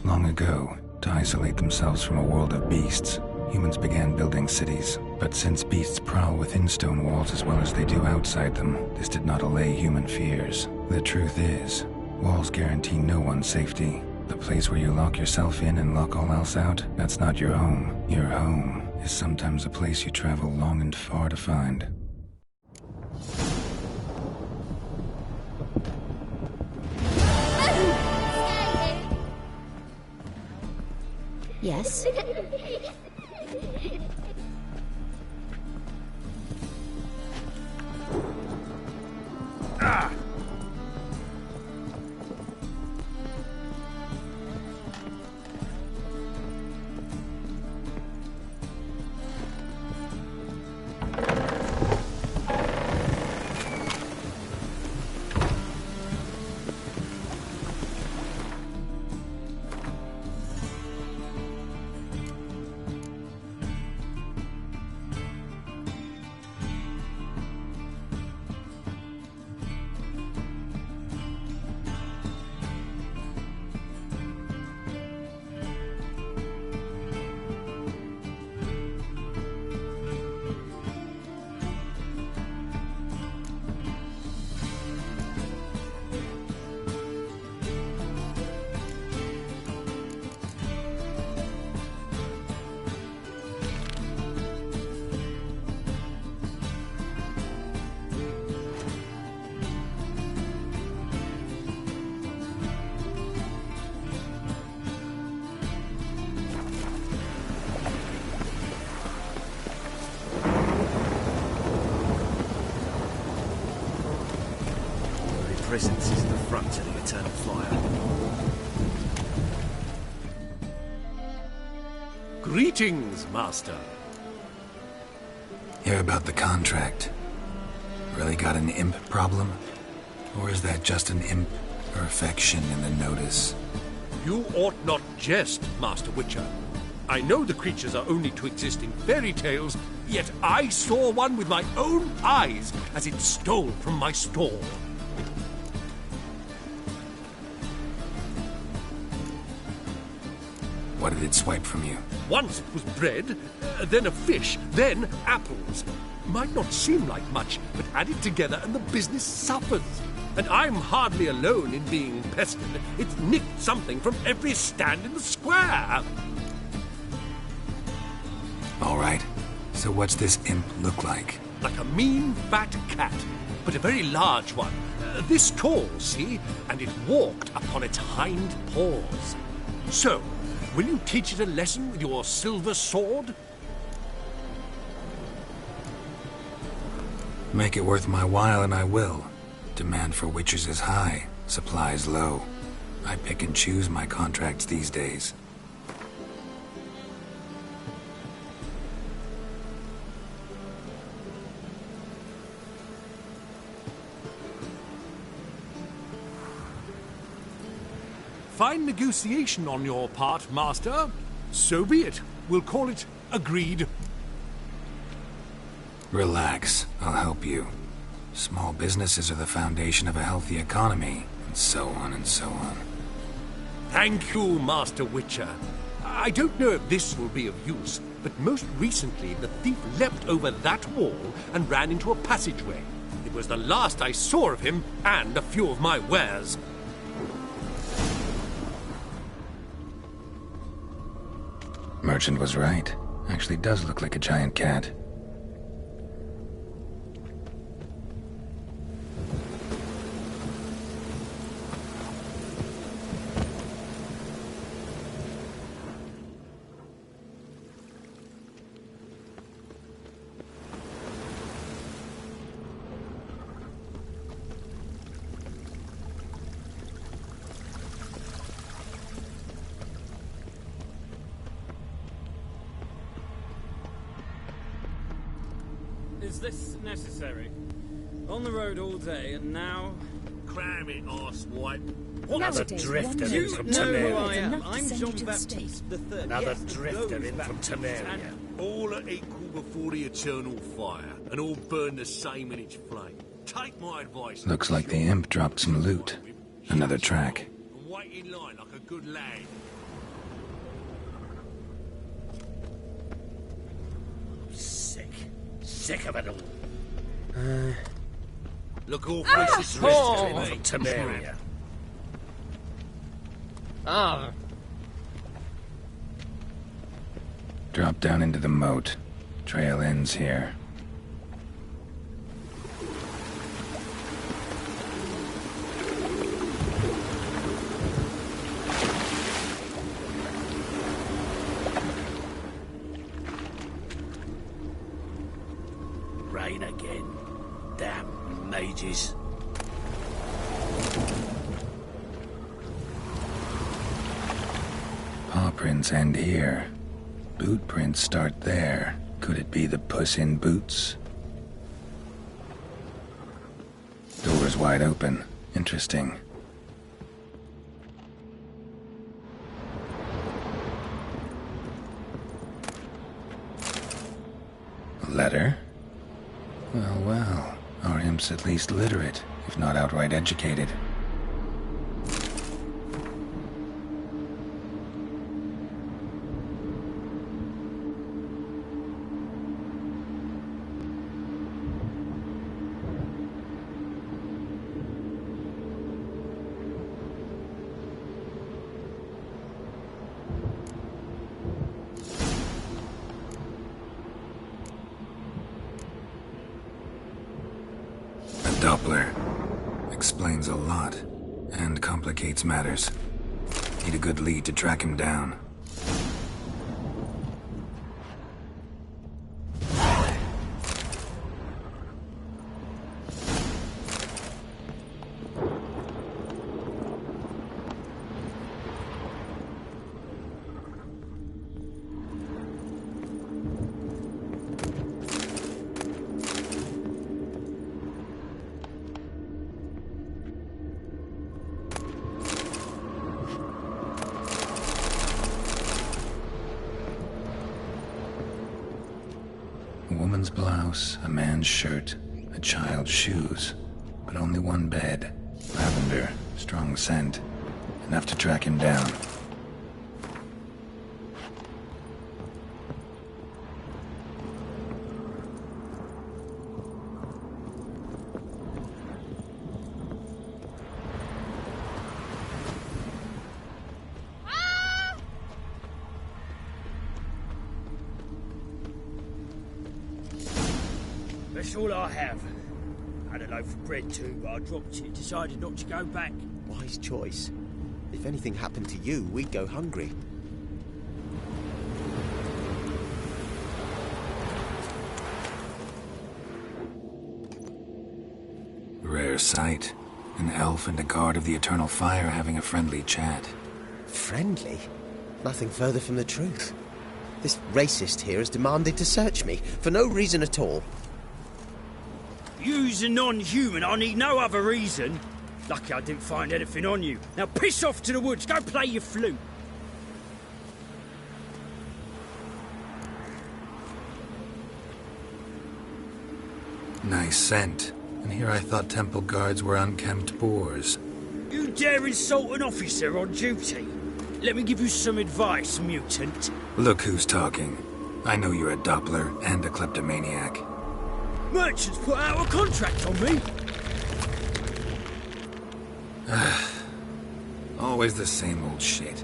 Long ago, to isolate themselves from a world of beasts, humans began building cities. But since beasts prowl within stone walls as well as they do outside them, this did not allay human fears. The truth is, walls guarantee no one's safety. The place where you lock yourself in and lock all else out, that's not your home. Your home is sometimes a place you travel long and far to find. Yes? Ah! Presence is the front to the eternal fire. Greetings, Master. Hear about the contract. Really got an imp problem? Or is that just an imp perfection in the notice? You ought not jest, Master Witcher. I know the creatures are only to exist in fairy tales, yet I saw one with my own eyes as it stole from my stall. What did it swipe from you? Once it was bread, then a fish, then apples. Might not seem like much, but add it together and the business suffers. And I'm hardly alone in being pestered. It's nicked something from every stand in the square. All right. So what's this imp look like? Like a mean, fat cat, but a very large one. This tall, see? And it walked upon its hind paws. So, will you teach it a lesson with your silver sword? Make it worth my while and I will. Demand for witchers is high, supplies low. I pick and choose my contracts these days. Fine negotiation on your part, Master. So be it. We'll call it agreed. Relax, I'll help you. Small businesses are the foundation of a healthy economy, and so on and so on. Thank you, Master Witcher. I don't know if this will be of use, but most recently the thief leapt over that wall and ran into a passageway. It was the last I saw of him and a few of my wares. Merchant was right. Actually does look like a giant cat. Is this necessary? On the road all day, and now... Cram it, arsewipe. Another drifter in from Temeria. I'm John Baptist III. Another drifter in from Temeria. All are equal before the eternal fire, and all burn the same in its flame. Take my advice. Looks like the imp dropped some loot. Another track. And wait in line like a good lad. Sick of it all. Look awfully Drifter in from Temeria. Drop down into the moat. Trail ends here. Rain again. Damn mages. Paw prints end here. Boot prints start there. Could it be the Puss in Boots? Door's wide open. Interesting. A letter? Well, well. Our imp's at least literate, if not outright educated. Doppler. Explains a lot, and complicates matters. Need a good lead to track him down. A woman's blouse, a man's shirt, a child's shoes. But only one bed. Lavender, strong scent. Enough to track him down. That's all I have. Had a loaf of bread too, but I dropped it. Decided not to go back. Wise choice. If anything happened to you, we'd go hungry. Rare sight. An elf and a guard of the Eternal Fire having a friendly chat. Friendly? Nothing further from the truth. This racist here has demanded to search me, for no reason at all. You's a non-human, I need no other reason. Lucky I didn't find anything on you. Now piss off to the woods, go play your flute. Nice scent. And here I thought temple guards were unkempt boors. You dare insult an officer on duty? Let me give you some advice, mutant. Look who's talking. I know you're a Doppler and a kleptomaniac. Merchants put out a contract on me. Always the same old shit.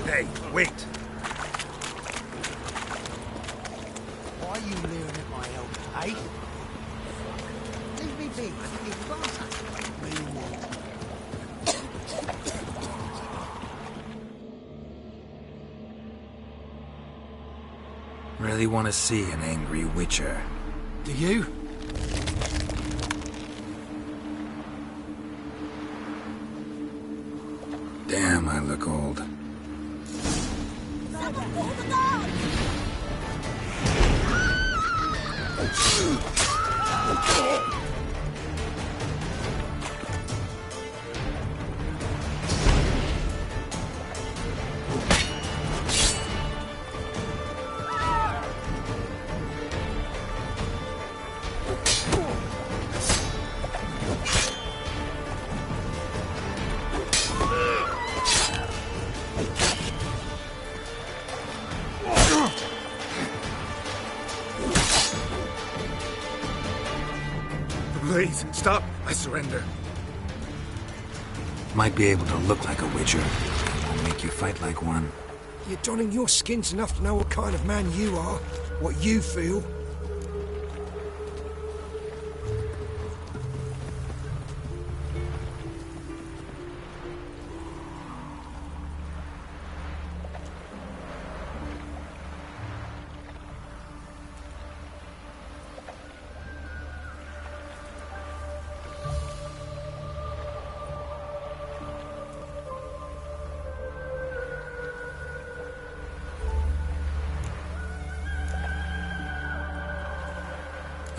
Hey, wait! Why are you leering at my elbow, eh? Leave me be, I didn't even glance at you. Really want to see an angry witcher. Do you? Damn, I look old. Please, stop. I surrender. Might be able to look like a witcher. I'll make you fight like one. You're donning your skins enough to know what kind of man you are, what you feel.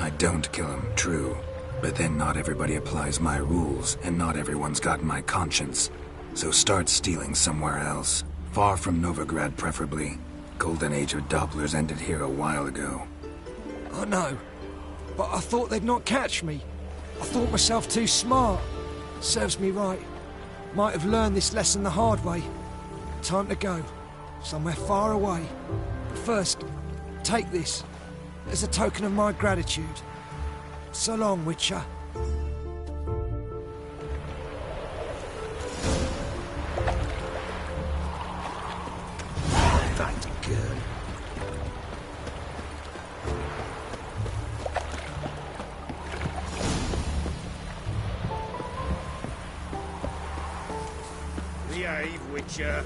I don't kill him, true. But then not everybody applies my rules, and not everyone's got my conscience. So start stealing somewhere else. Far from Novigrad, preferably. Golden age of Dopplers ended here a while ago. I know, but I thought they'd not catch me. I thought myself too smart. Serves me right. Might have learned this lesson the hard way. Time to go. Somewhere far away. But first, take this. As a token of my gratitude. So long, Witcher. That girl. Behave, Witcher.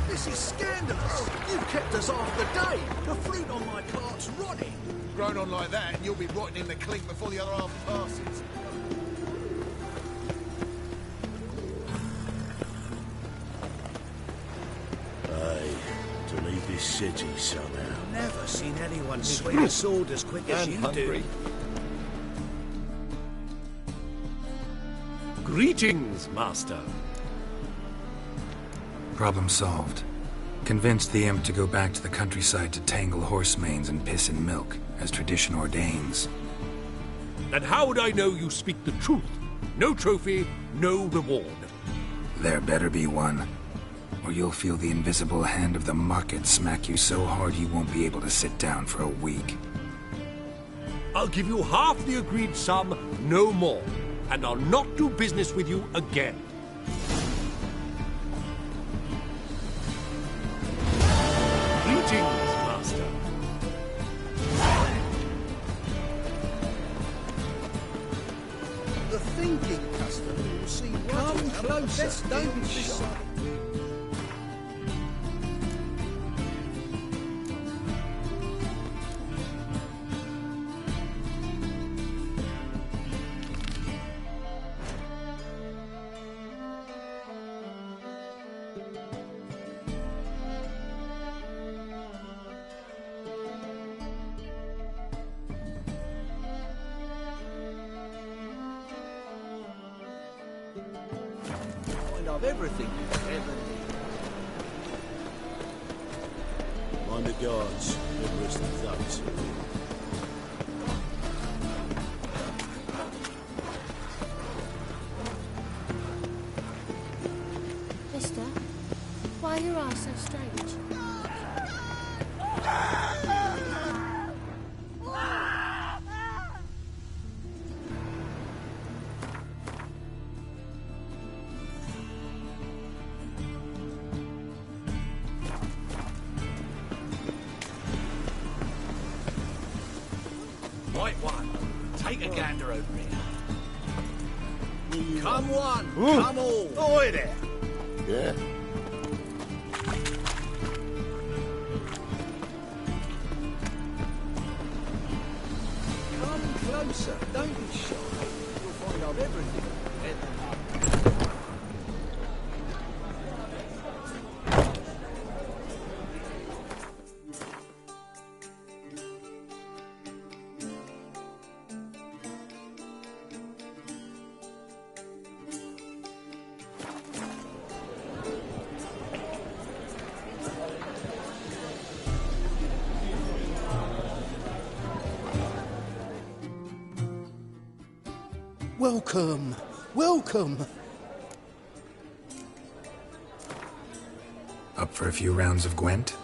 This is scandalous. You've kept us half the day. The fruit on my cart's rotting. Grown on like that, and you'll be rotting in the clink before the other half passes. Aye, to leave this city somehow. Never seen anyone swing a sword as quick as you do. Greetings, Master. Problem solved. Convinced the imp to go back to the countryside to tangle horse manes and piss in milk, as tradition ordains. And how would I know you speak the truth? No trophy, no reward. There better be one, or you'll feel the invisible hand of the market smack you so hard you won't be able to sit down for a week. I'll give you half the agreed sum, no more. And I'll not do business with you again. Greetings, Master. The thinking customer will see right. Come closer, don't be shy. Of everything you ever need. Mind the guards, never risk the thugs. Mister, why are your eyes so strange? Right one. Take a gander over here. Come one, Ooh. come all. Oi there. Yeah? Come closer, don't be shy. You'll find I've everything. Welcome. Welcome. Up for a few rounds of Gwent?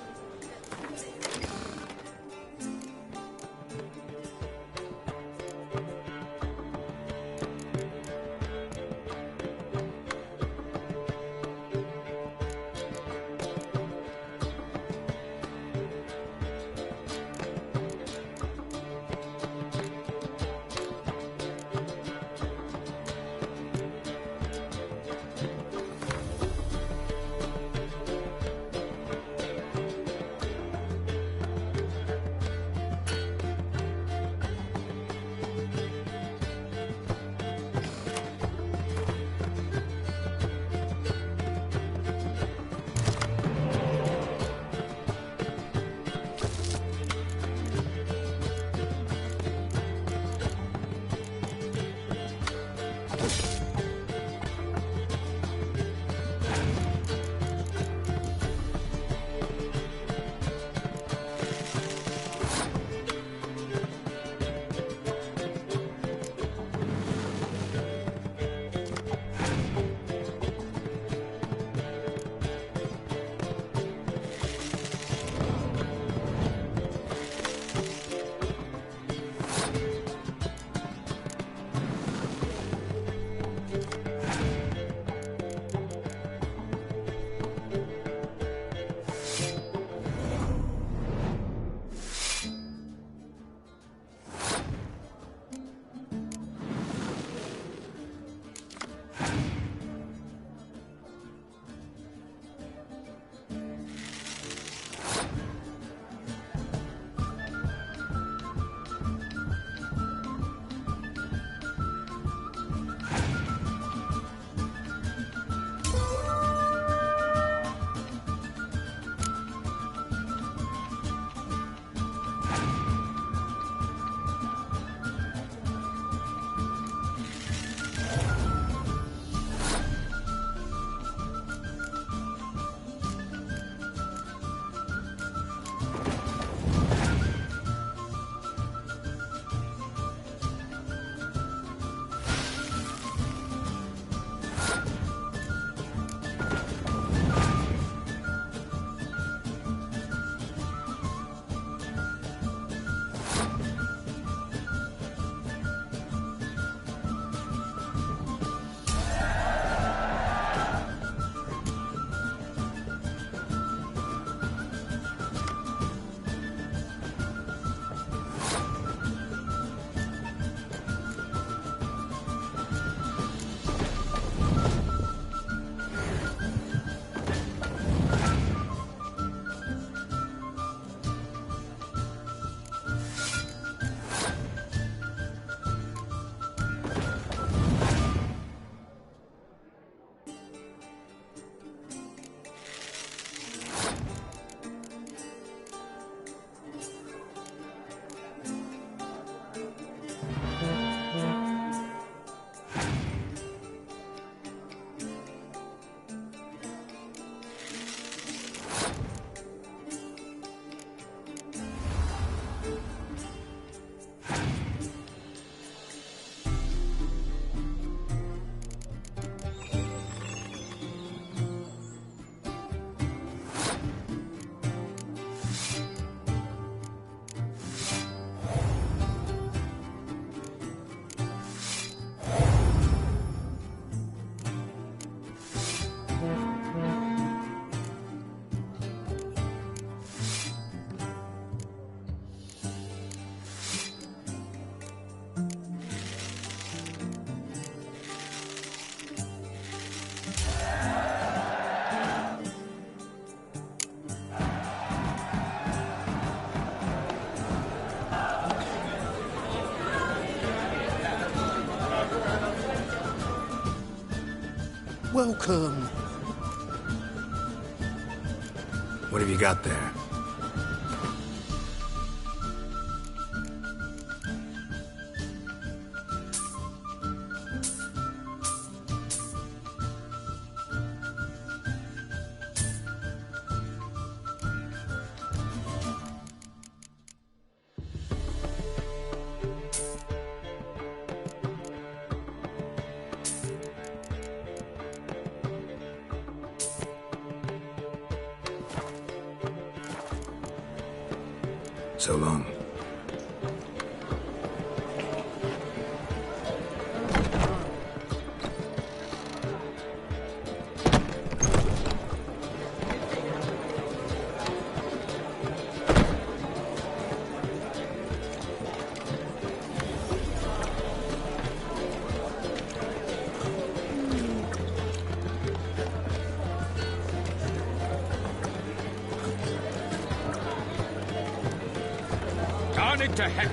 Welcome. What have you got there? So long. Xtronic to heck!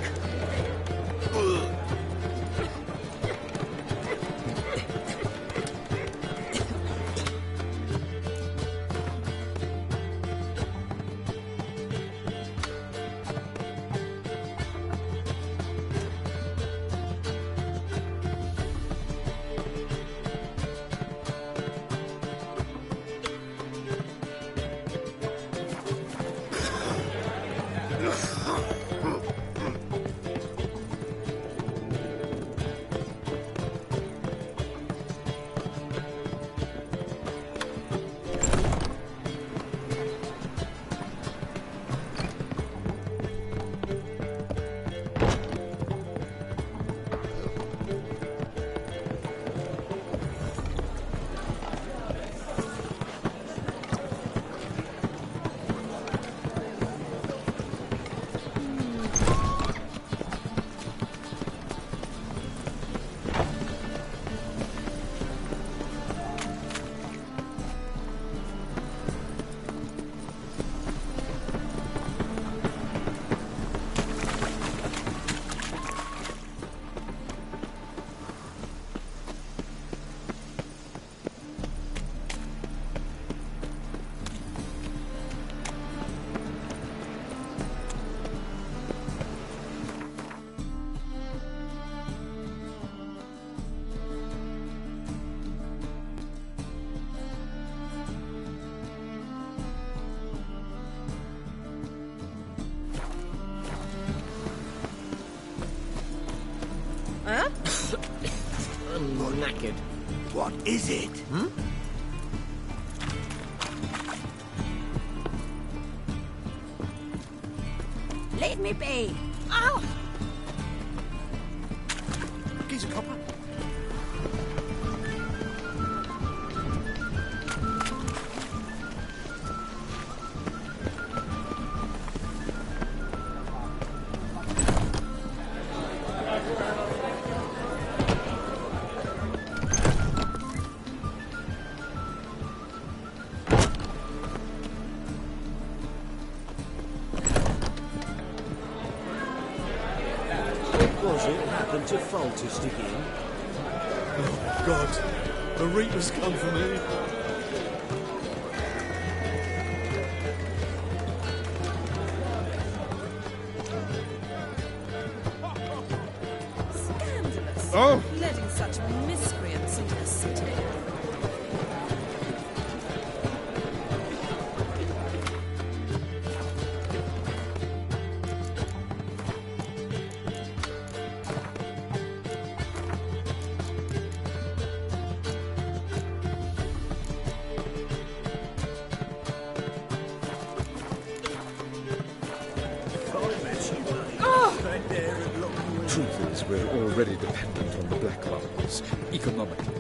Huh? I'm knackered. What is it? Leave me be. Ow! Geezer copper. Was it happened to falter again? Oh, God. The Reapers come for me. Scandalous. Oh! Letting such miscreants into the city. Truth is, we're already dependent on the Black Markets, economically.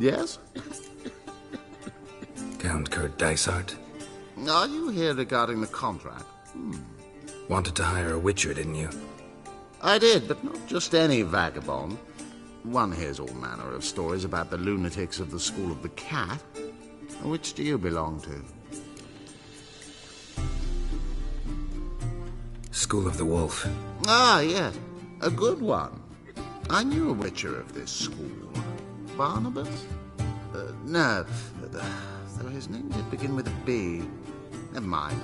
Yes? Count Kurt Dysart? Are you here regarding the contract? Wanted to hire a witcher, didn't you? I did, but not just any vagabond. One hears all manner of stories about the lunatics of the School of the Cat. Which do you belong to? School of the Wolf. Ah, yes. A good one. I knew a witcher of this school. Barnabas? No. Though his name did begin with a B. Never mind.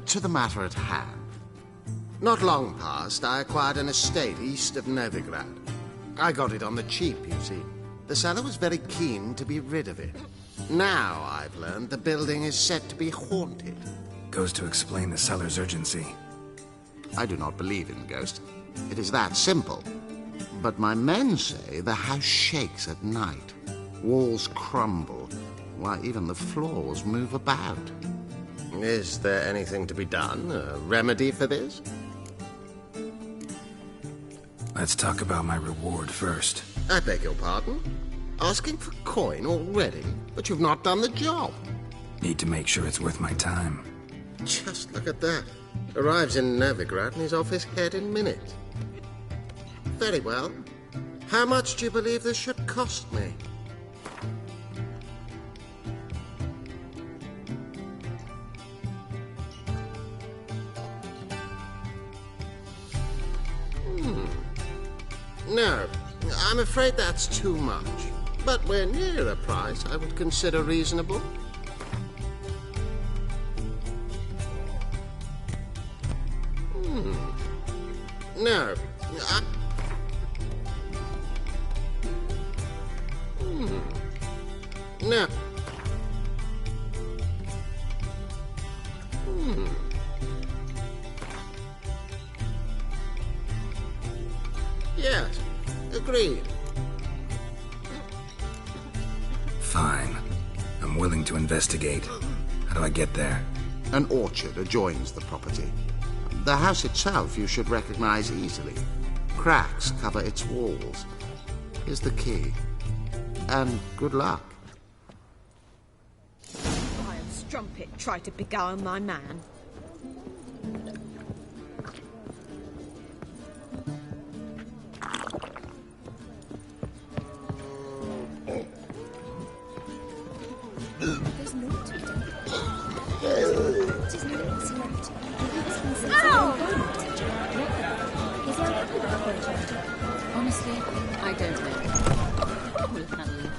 To the matter at hand. Not long past, I acquired an estate east of Novigrad. I got it on the cheap, you see. The seller was very keen to be rid of it. Now I've learned the building is said to be haunted. Goes to explain the seller's urgency. I do not believe in ghosts. It is that simple. But my men say the house shakes at night. Walls crumble. Why, even the floors move about. Is there anything to be done? A remedy for this? Let's talk about my reward first. I beg your pardon? Asking for coin already? But you've not done the job. Need to make sure it's worth my time. Just look at that. Arrives in Novigrad and he's off his head in minutes. Very well. How much do you believe this should cost me? No, I'm afraid that's too much. But we're near a price I would consider reasonable. No. No. Yes, agreed. Fine. I'm willing to investigate. How do I get there? An orchard adjoins the property. The house itself you should recognize easily. Cracks cover its walls. Here's the key. And good luck. Vile strumpet tried to beguile my man. There's naught to be done. It is no easy left. Is he unhappy with the project? Honestly, I don't know. We'll handle it.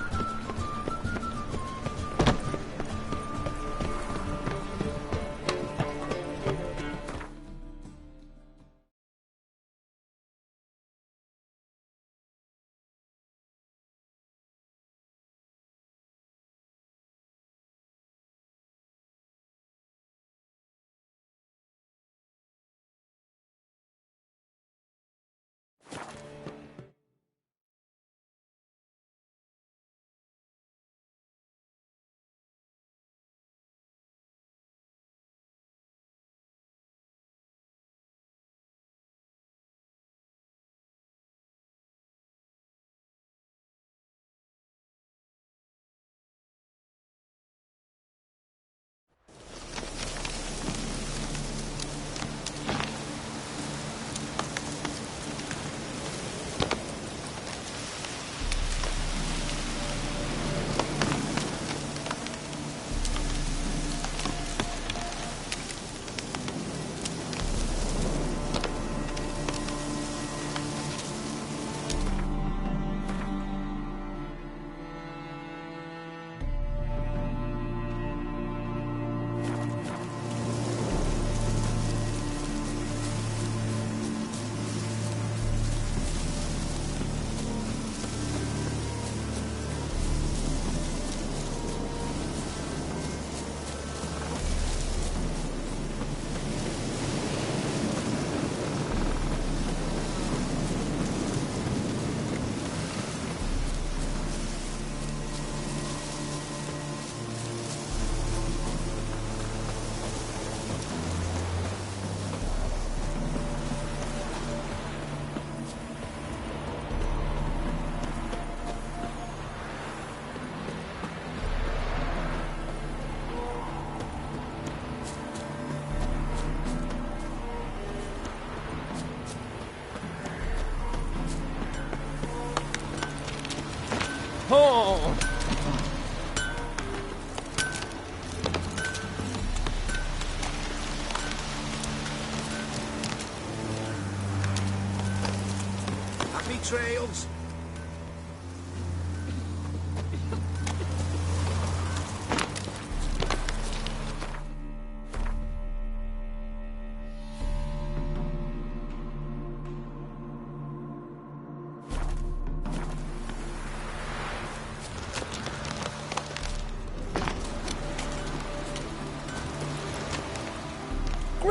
Oh! Happy trails.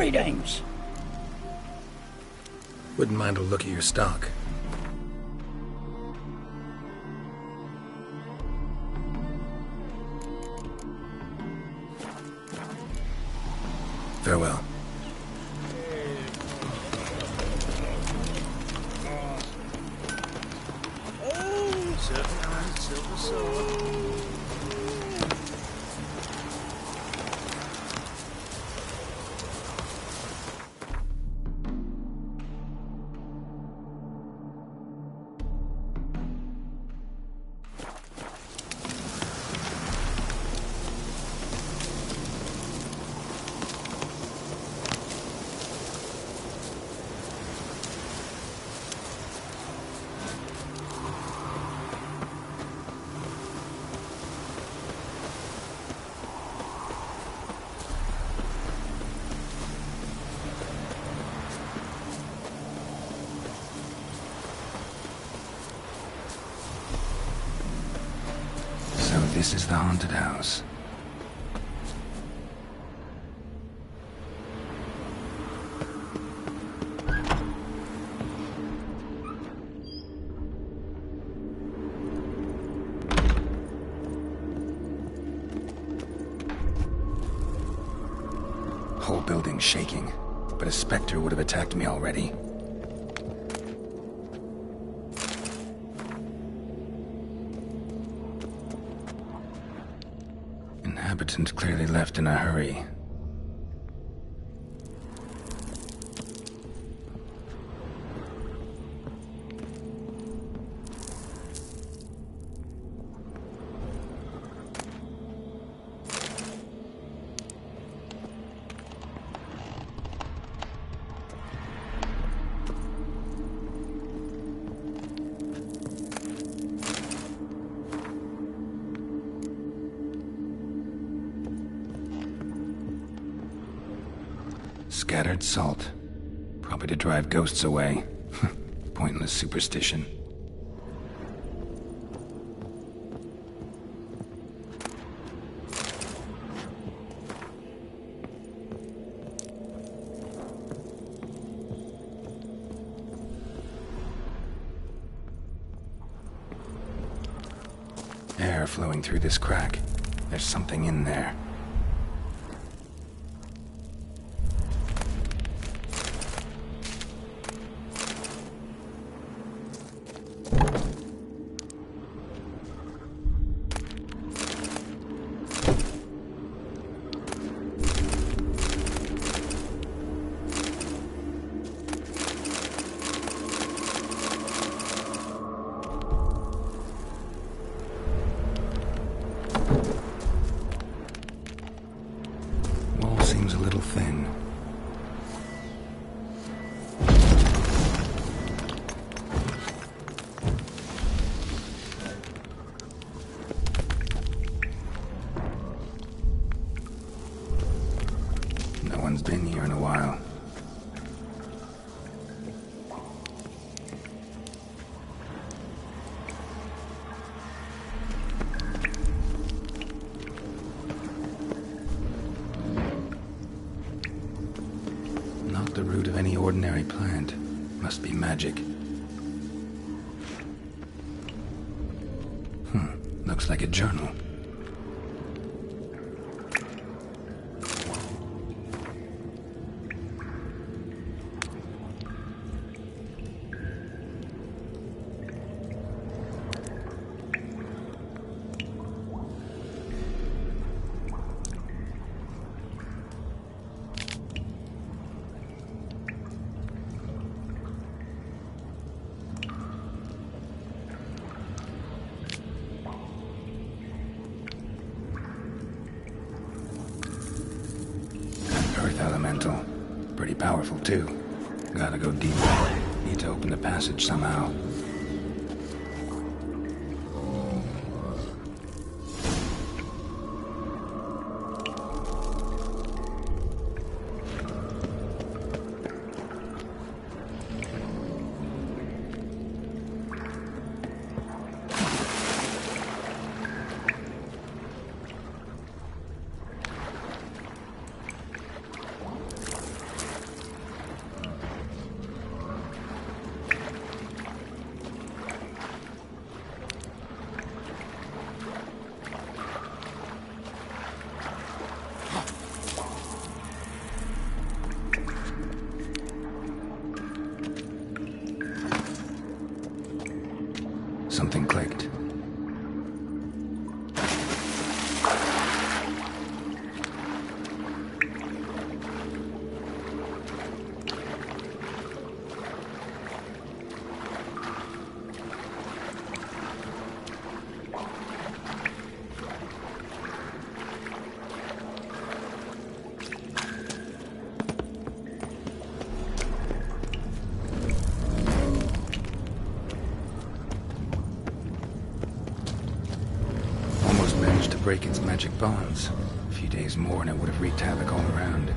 Greetings. Wouldn't mind a look at your stock. Farewell. Silver sword. This is the haunted house. Whole building's shaking, but a specter would have attacked me already. Inhabitant clearly left in a hurry. Scattered salt. Probably to drive ghosts away. Pointless superstition. Air flowing through this crack. There's something in there. Seems a little thin. No one's been here in a while. The root of any ordinary plant. Must be magic. Looks like a journal. Elemental. Pretty powerful, too. Gotta go deeper. Need to open the passage somehow. Something clicked. Break its magic bonds. A few days more and it would have wreaked havoc all around.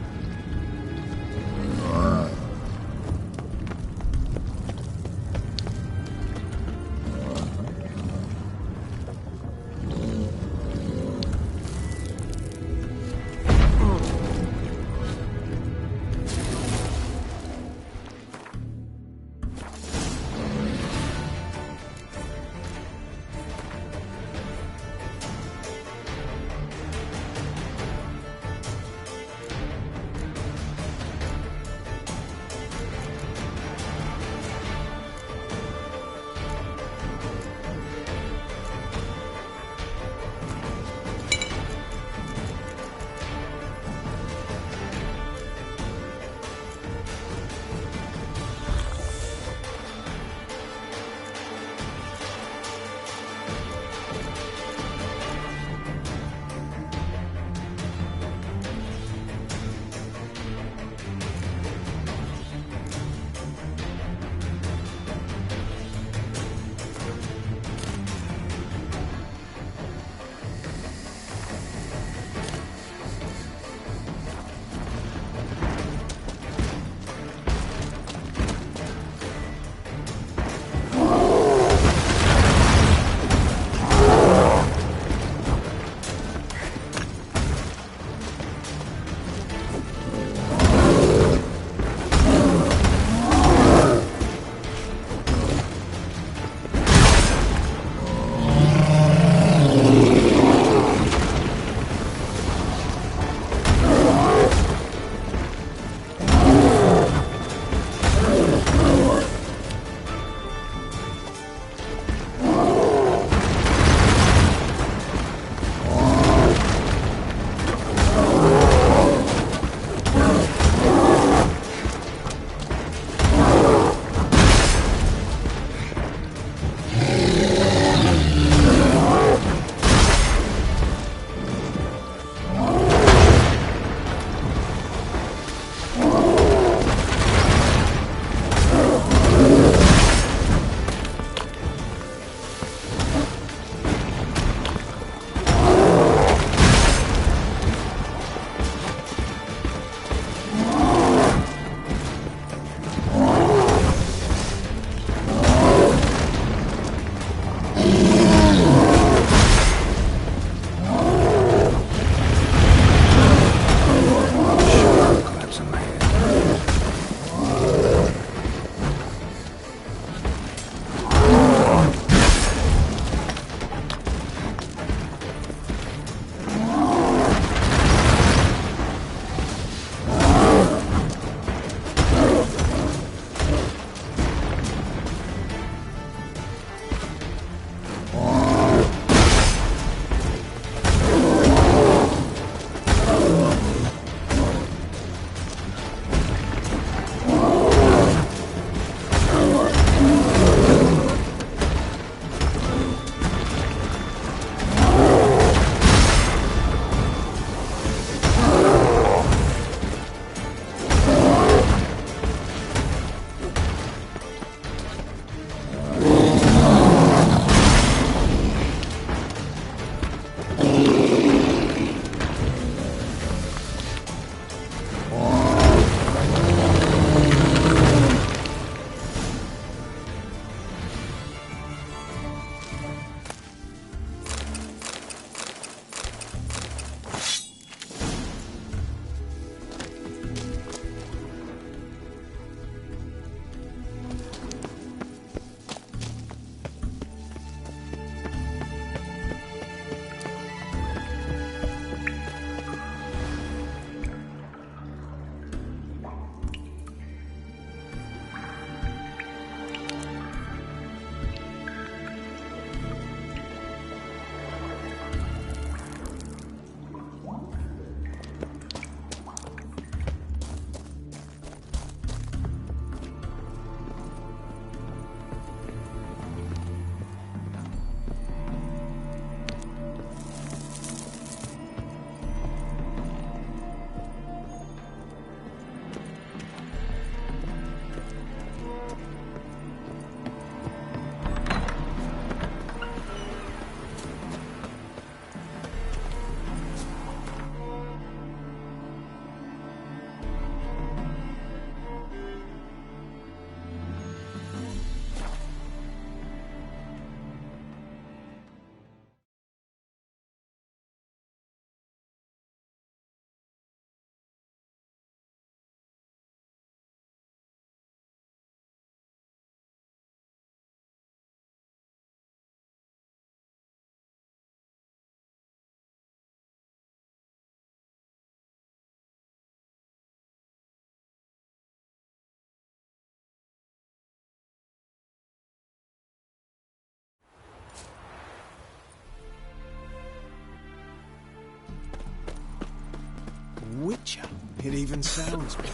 Witcher. It even sounds bad.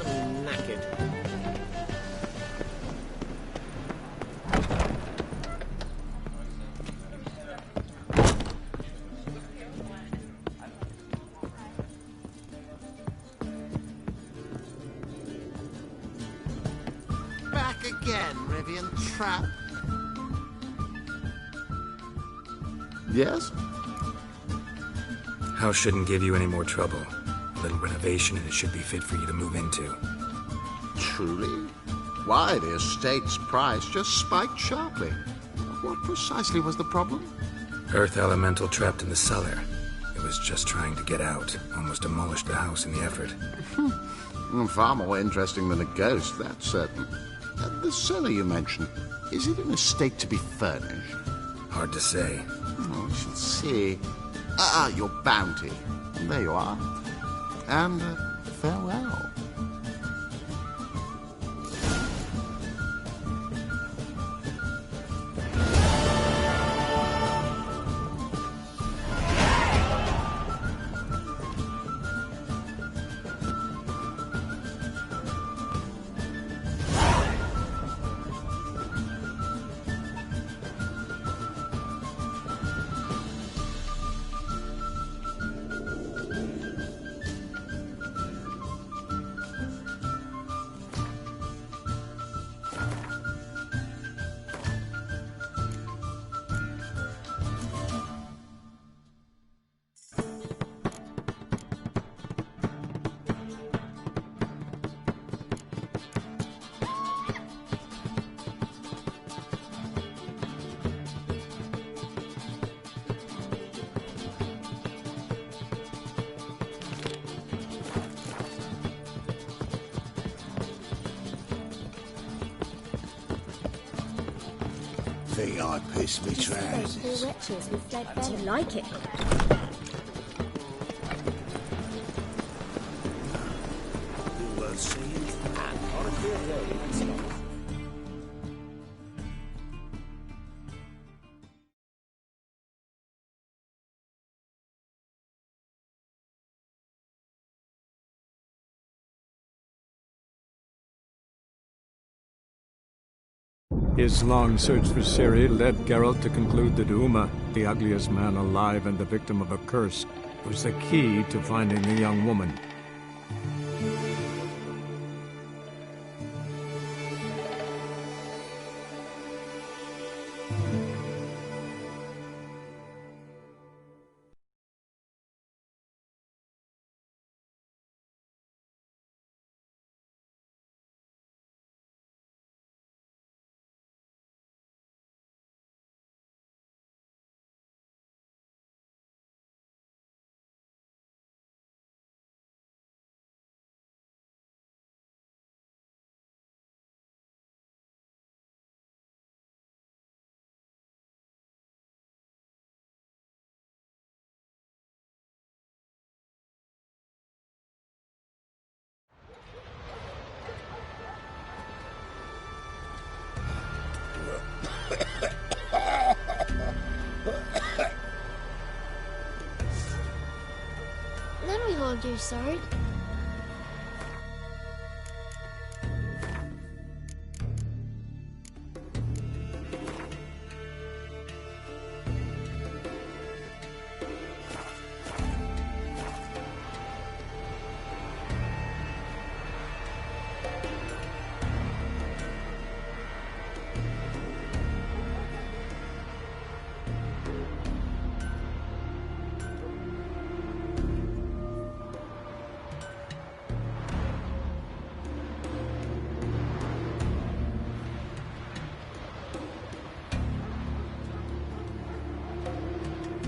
I'm knackered. Back again, Rivian Trap. Yes? House shouldn't give you any more trouble. A little renovation and it should be fit for you to move into. Truly? Why, the estate's price just spiked sharply. What precisely was the problem? Earth elemental trapped in the cellar. It was just trying to get out. Almost demolished the house in the effort. Far more interesting than a ghost, that's certain. The cellar you mentioned, is it an estate to be furnished? Hard to say. Oh, we shall see. Your bounty. There you are. And farewell. Think I pissed me trousers. Do you like it? We'll see you on a clear day. His long search for Ciri led Geralt to conclude that Uma, the ugliest man alive and the victim of a curse, was the key to finding the young woman. Let me hold your sword.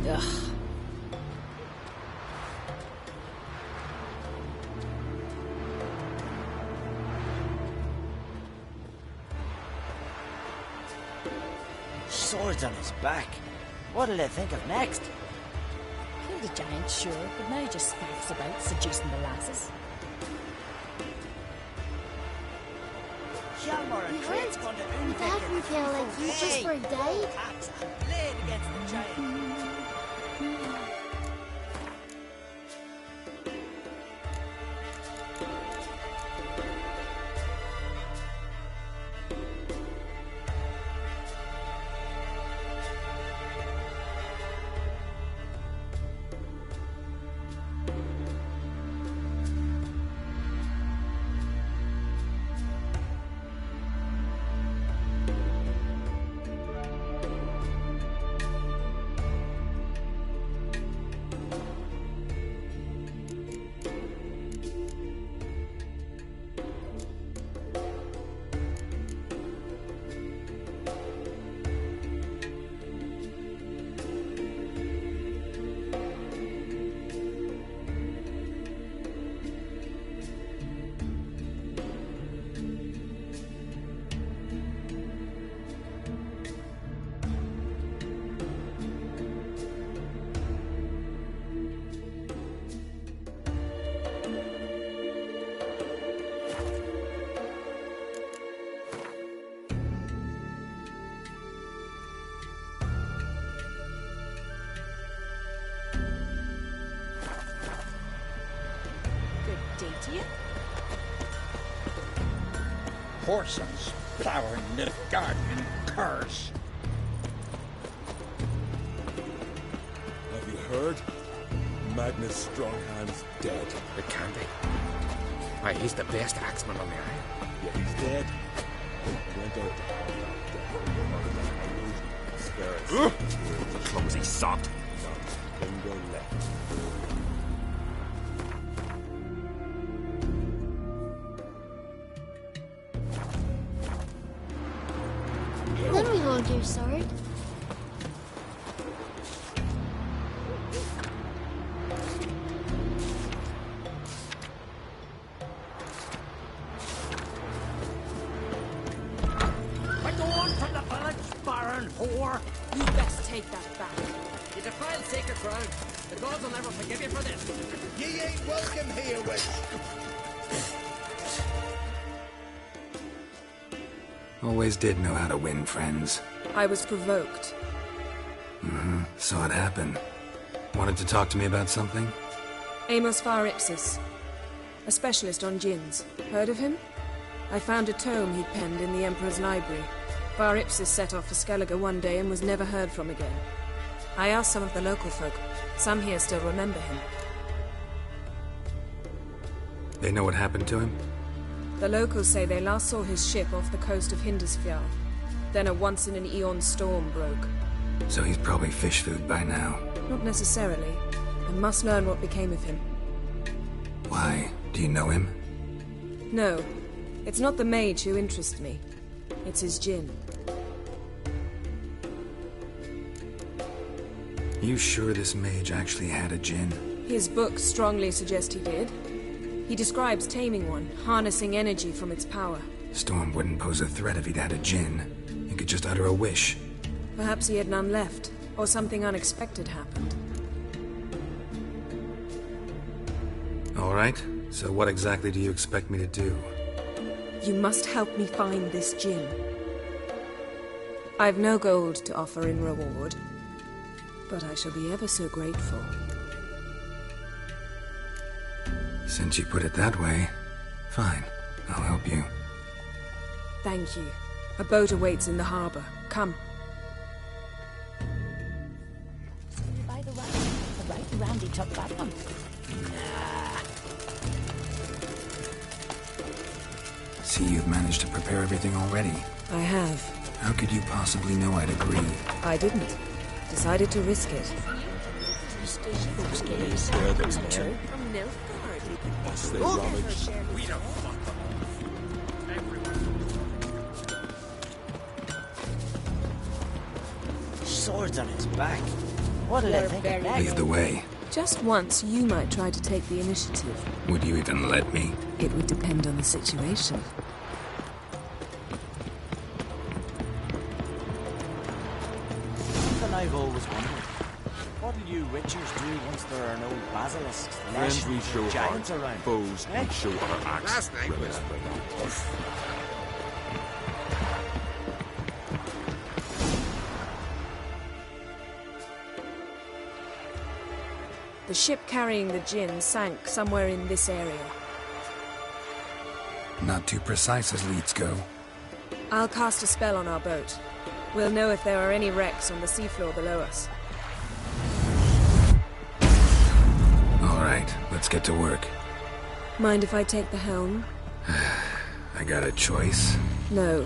Ugh. Swords on his back. What'll they think of next? Killed the giant, sure, but now he just faffs about, seducing the lasses. Hjalmar and Crate's going to Without me feel like you just for a day. Laid against the giant. to you. Horses plowing the garden curse. Have you heard? Magnus Stronghand's dead. It can be. Why, he's the best axeman on the island. Yeah, he's dead. He went out to spare us. Clumsy sod. Not a finger left. Let me hold your sword. I go on from the village, Baron whore. You best take that back. You defiled sacred ground. The gods will never forgive you for this. Ye ain't welcome here, witch. Always did know how to win friends. I was provoked. Saw it happen. Wanted to talk to me about something? Amos Var Ipsis, a specialist on djinns. Heard of him? I found a tome he'd penned in the Emperor's library. Var Ipsis set off for Skellige one day and was never heard from again. I asked some of the local folk. Some here still remember him. They know what happened to him? The locals say they last saw his ship off the coast of Hindisfjall. Then a once-in-an-eon storm broke. So he's probably fish food by now. Not necessarily. I must learn what became of him. Why? Do you know him? No. It's not the mage who interests me. It's his djinn. You sure this mage actually had a djinn? His books strongly suggest he did. He describes taming one, harnessing energy from its power. Storm wouldn't pose a threat if he'd had a djinn. He could just utter a wish. Perhaps he had none left, or something unexpected happened. All right. So what exactly do you expect me to do? You must help me find this djinn. I've no gold to offer in reward, but I shall be ever so grateful. Since you put it that way, fine. I'll help you. Thank you. A boat awaits in the harbor. Come. By the way, the right Randy took that one. See, you've managed to prepare everything already. I have. How could you possibly know I'd agree? I didn't. Decided to risk it. Yeah, that's true. From Nilfgaard. That's the rubbish. We don't fuck Swords on his back. What'll I think of that? Lead the way. Just once, you might try to take the initiative. Would you even let me? It would depend on the situation. Something I've always wondered. What'll you witchers do once there are no basilisks, Friends we show giants our around? foes Eh? we show our axe. Last night was... The ship carrying the djinn sank somewhere in this area. Not too precise as leads go. I'll cast a spell on our boat. We'll know if there are any wrecks on the seafloor below us. All right, let's get to work. Mind if I take the helm? I got a choice. No.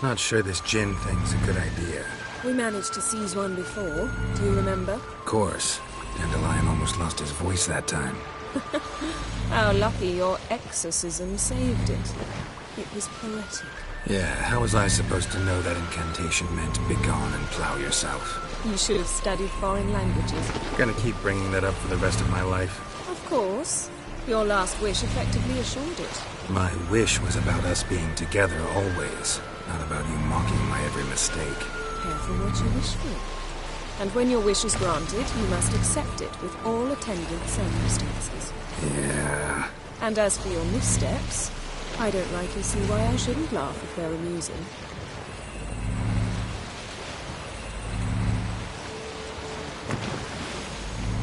Not sure this djinn thing's a good idea. We managed to seize one before. Do you remember? Of course. Dandelion almost lost his voice that time. How lucky your exorcism saved it. It was poetic. Yeah, how was I supposed to know that incantation meant begone and plow yourself? You should have studied foreign languages. Gonna keep bringing that up for the rest of my life. Of course. Your last wish effectively assured it. My wish was about us being together always, not about you mocking my every mistake. Careful what you wish for. And when your wish is granted, you must accept it with all attendant circumstances. Yeah. And as for your missteps, I don't rightly see why I shouldn't laugh if they're amusing.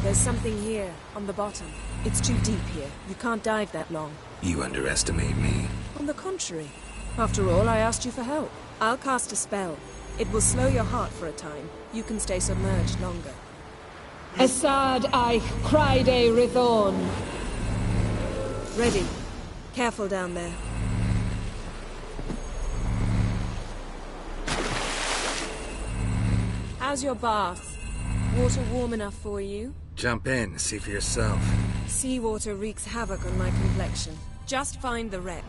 There's something here, on the bottom. It's too deep here. You can't dive that long. You underestimate me. On the contrary. After all, I asked you for help. I'll cast a spell. It will slow your heart for a time. You can stay submerged longer. Assad Eich Criede Rithorn. Ready. Careful down there. How's your bath? Water warm enough for you? Jump in, see for yourself. Seawater wreaks havoc on my complexion. Just find the wreck.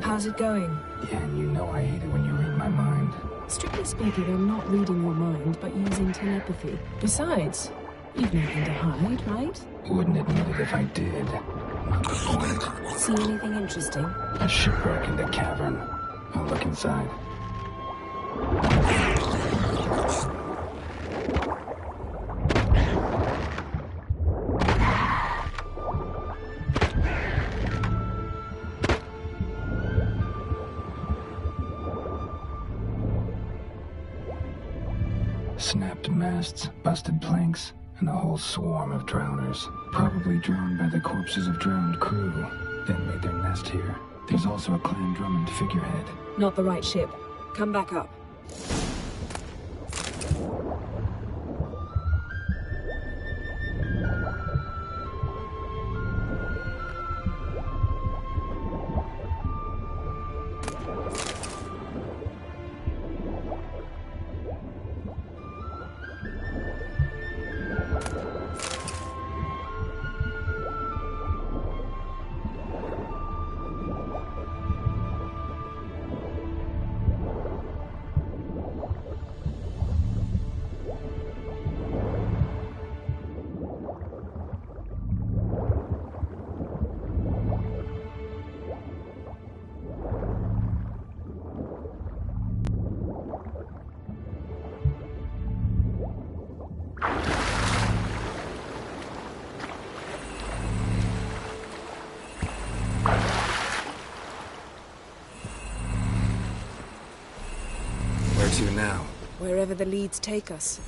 How's it going? Yeah, and you know I hate it when you read my mind. Strictly speaking, I'm not reading your mind, but using telepathy. Besides, you've nothing to hide, right? Wouldn't admit it if I did. See anything interesting? A shipwreck in the cavern. I'll look inside. Snapped masts, busted planks, and a whole swarm of drowners. Probably drawn by the corpses of drowned crew, then made their nest here. There's also a Clan Drummond figurehead. Not the right ship. Come back up. Where to now? Wherever the leads take us.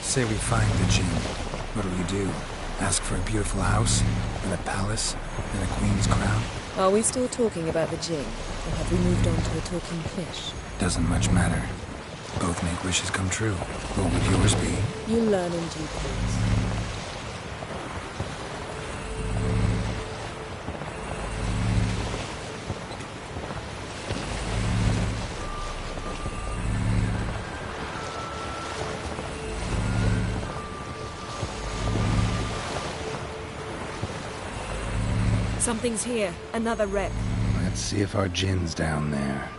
Say we find the Jinn. What'll you do? Ask for a beautiful house? And a palace? And a queen's crown? Are we still talking about the Jinn? Or have we moved on to a talking fish? Doesn't much matter. Both make wishes come true. What would yours be? You'll learn in due course. Something's here. Another wreck. Let's see if our Jinn's down there.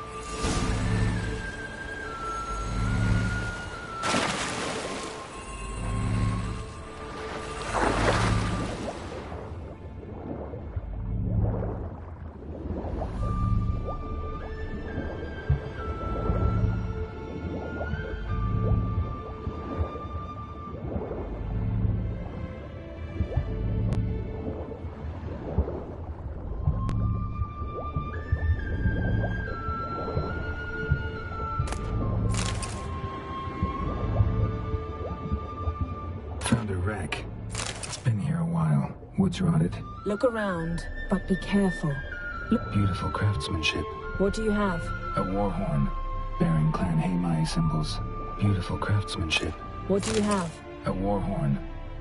Found a wreck. It's been here a while. Wood's rotted. Look around, but be careful. Look. Beautiful craftsmanship. What do you have? A war horn, bearing Clan Haimai symbols. Beautiful craftsmanship. What do you have? A war horn,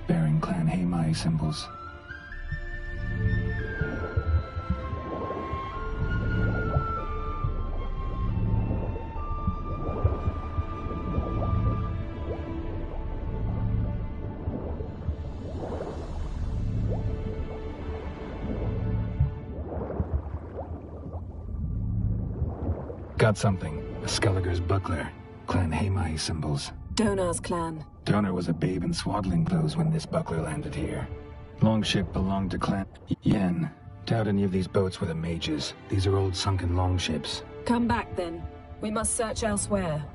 bearing Clan Haimai symbols. Got something. A Skelliger's buckler. Clan Hamai symbols. Donar's clan. Donar was a babe in swaddling clothes when this buckler landed here. Longship belonged to Clan Yen. Doubt any of these boats were the mages. These are old sunken longships. Come back then. We must search elsewhere.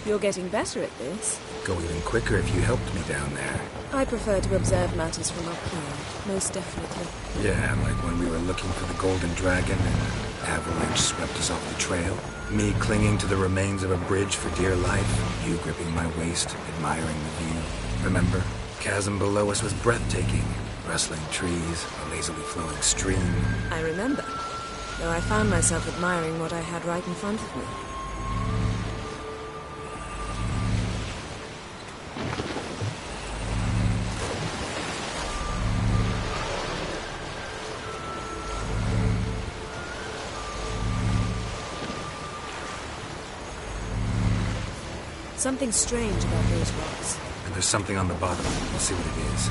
You're getting better at this. Go even quicker if you helped me down there. I prefer to observe matters from up here, most definitely. Yeah, like when we were looking for the Golden Dragon and an avalanche swept us off the trail. Me clinging to the remains of a bridge for dear life. You gripping my waist, admiring the view. Remember? Chasm below us was breathtaking. Rustling trees, a lazily flowing stream. I remember, though I found myself admiring what I had right in front of me. Something strange about those rocks. And there's something on the bottom. We'll see what it is.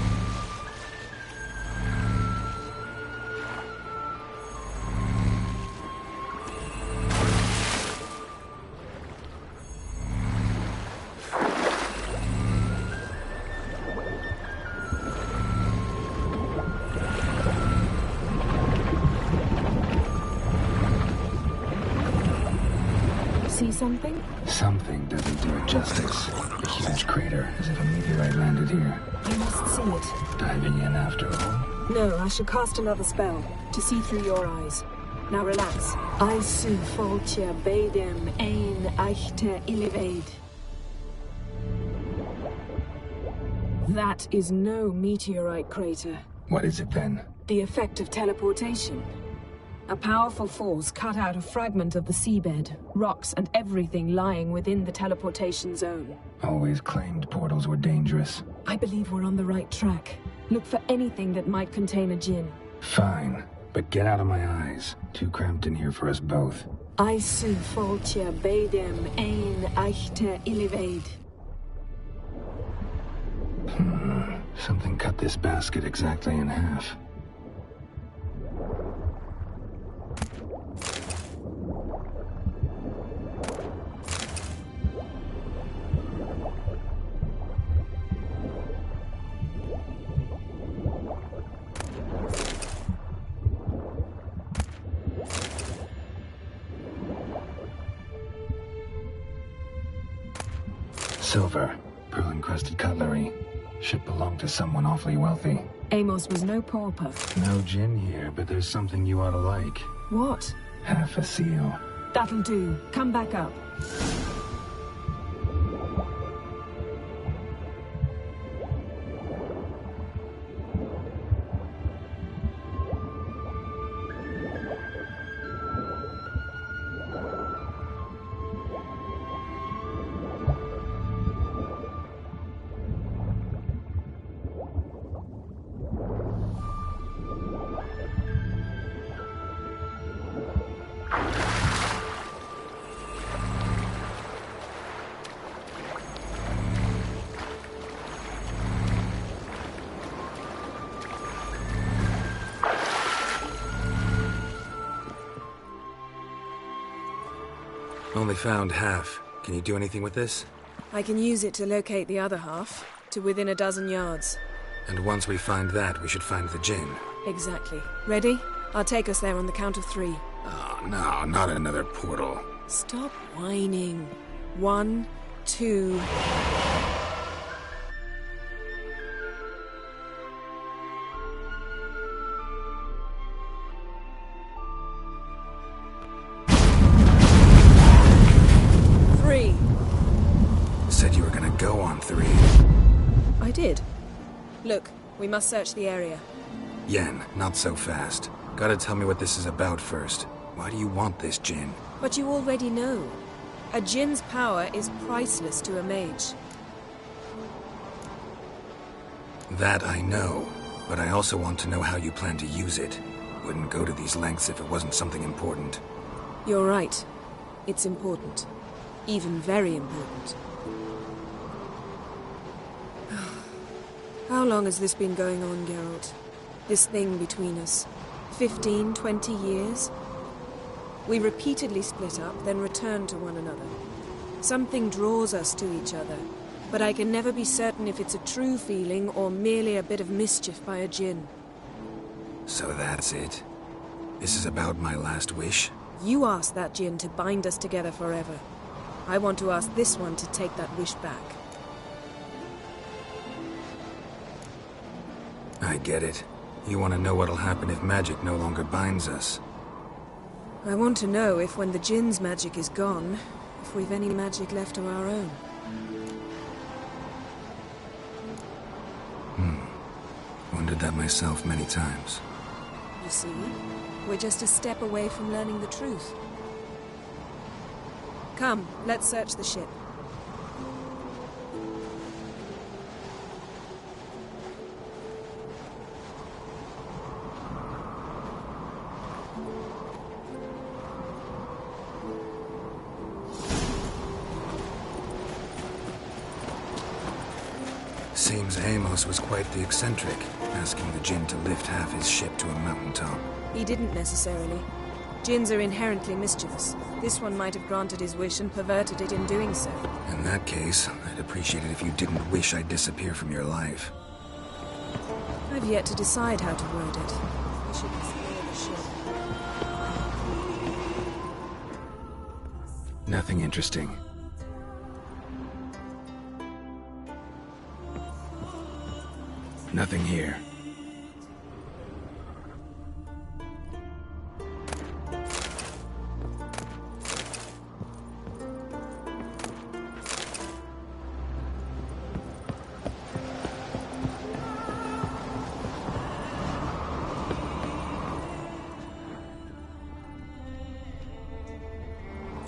See something? Something doesn't do it justice. A huge crater, as if a meteorite landed here. You must see it. Diving in after all? No, I should cast another spell to see through your eyes. Now relax. I su foltja beidem ein eichte illivaid. That is no meteorite crater. What is it then? The effect of teleportation. A powerful force cut out a fragment of the seabed, rocks and everything lying within the teleportation zone. Always claimed portals were dangerous. I believe we're on the right track. Look for anything that might contain a djinn. Fine, but get out of my eyes. Too cramped in here for us both. I su foltja beidem ein eichte illivaid. Something cut this basket exactly in half. Silver, pearl-encrusted cutlery. Ship belonged to someone awfully wealthy. Amos was no pauper. No gin here, but there's something you ought to like. What? Half a seal. That'll do. Come back up. Only found half. Can you do anything with this? I can use it to locate the other half, to within a dozen yards. And once we find that, we should find the djinn. Exactly. Ready? I'll take us there on the count of 3. Oh, no, not another portal. Stop whining. 1, 2... Said you were gonna go on 3. I did. Look, we must search the area. Yen, not so fast. Gotta tell me what this is about first. Why do you want this Jinn? But you already know. A Jinn's power is priceless to a mage. That I know, but I also want to know how you plan to use it. Wouldn't go to these lengths if it wasn't something important. You're right. It's important. Even very important. How long has this been going on, Geralt? This thing between us? 15, 20 years? We repeatedly split up, then returned to one another. Something draws us to each other, but I can never be certain if it's a true feeling or merely a bit of mischief by a Jinn. So that's it? This is about my last wish? You asked that Jinn to bind us together forever. I want to ask this one to take that wish back. I get it. You want to know what'll happen if magic no longer binds us. I want to know if when the Jinn's magic is gone, if we've any magic left of our own. Wondered that myself many times. You see, we're just a step away from learning the truth. Come, let's search the ship. Seems Amos was quite the eccentric, asking the Jinn to lift half his ship to a mountaintop. He didn't necessarily. Jinns are inherently mischievous. This one might have granted his wish and perverted it in doing so. In that case, I'd appreciate it if you didn't wish I'd disappear from your life. I've yet to decide how to word it. We should explore the ship. Nothing interesting. Nothing here.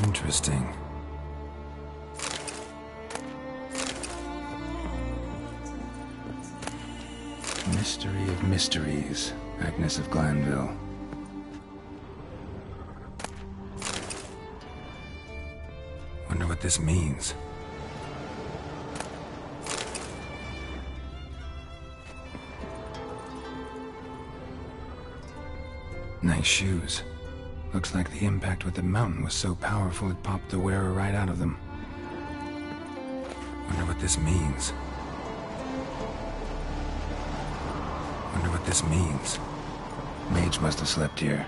Interesting. Mystery of mysteries, Agnes of Glanville. Wonder what this means. Nice shoes. Looks like the impact with the mountain was so powerful it popped the wearer right out of them. Wonder what this means. Wonder what this means. Mage must have slept here.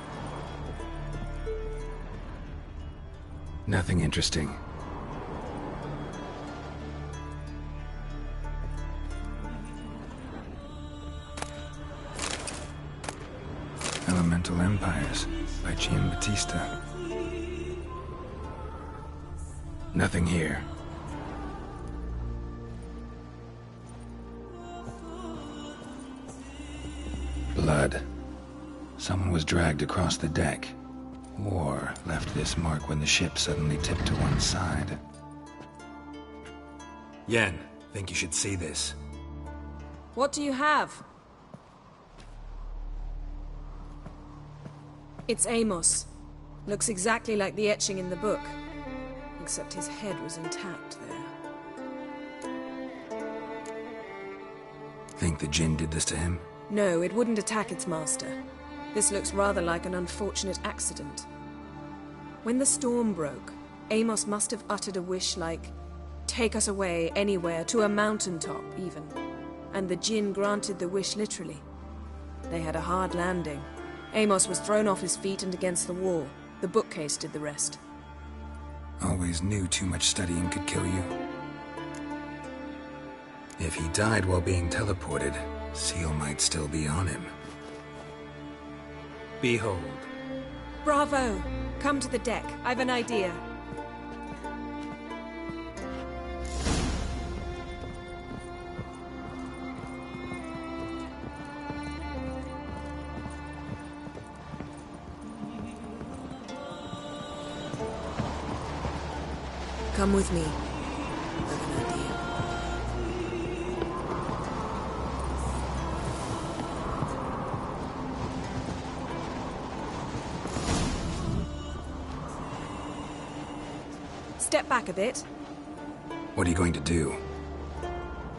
Nothing interesting. Elemental Empires by Giambattista. Nothing here. Blood. Someone was dragged across the deck. Or left this mark when the ship suddenly tipped to one side. Yen, think you should see this. What do you have? It's Amos. Looks exactly like the etching in the book. Except his head was intact there. Think the Jinn did this to him? No, it wouldn't attack its master. This looks rather like an unfortunate accident. When the storm broke, Amos must have uttered a wish like, "Take us away, anywhere, to a mountaintop, even." And the Jinn granted the wish literally. They had a hard landing. Amos was thrown off his feet and against the wall. The bookcase did the rest. Always knew too much studying could kill you. If he died while being teleported, Seal might still be on him. Behold. Bravo! Come to the deck. I've an idea. Come with me. I have an idea. Step back a bit. What are you going to do?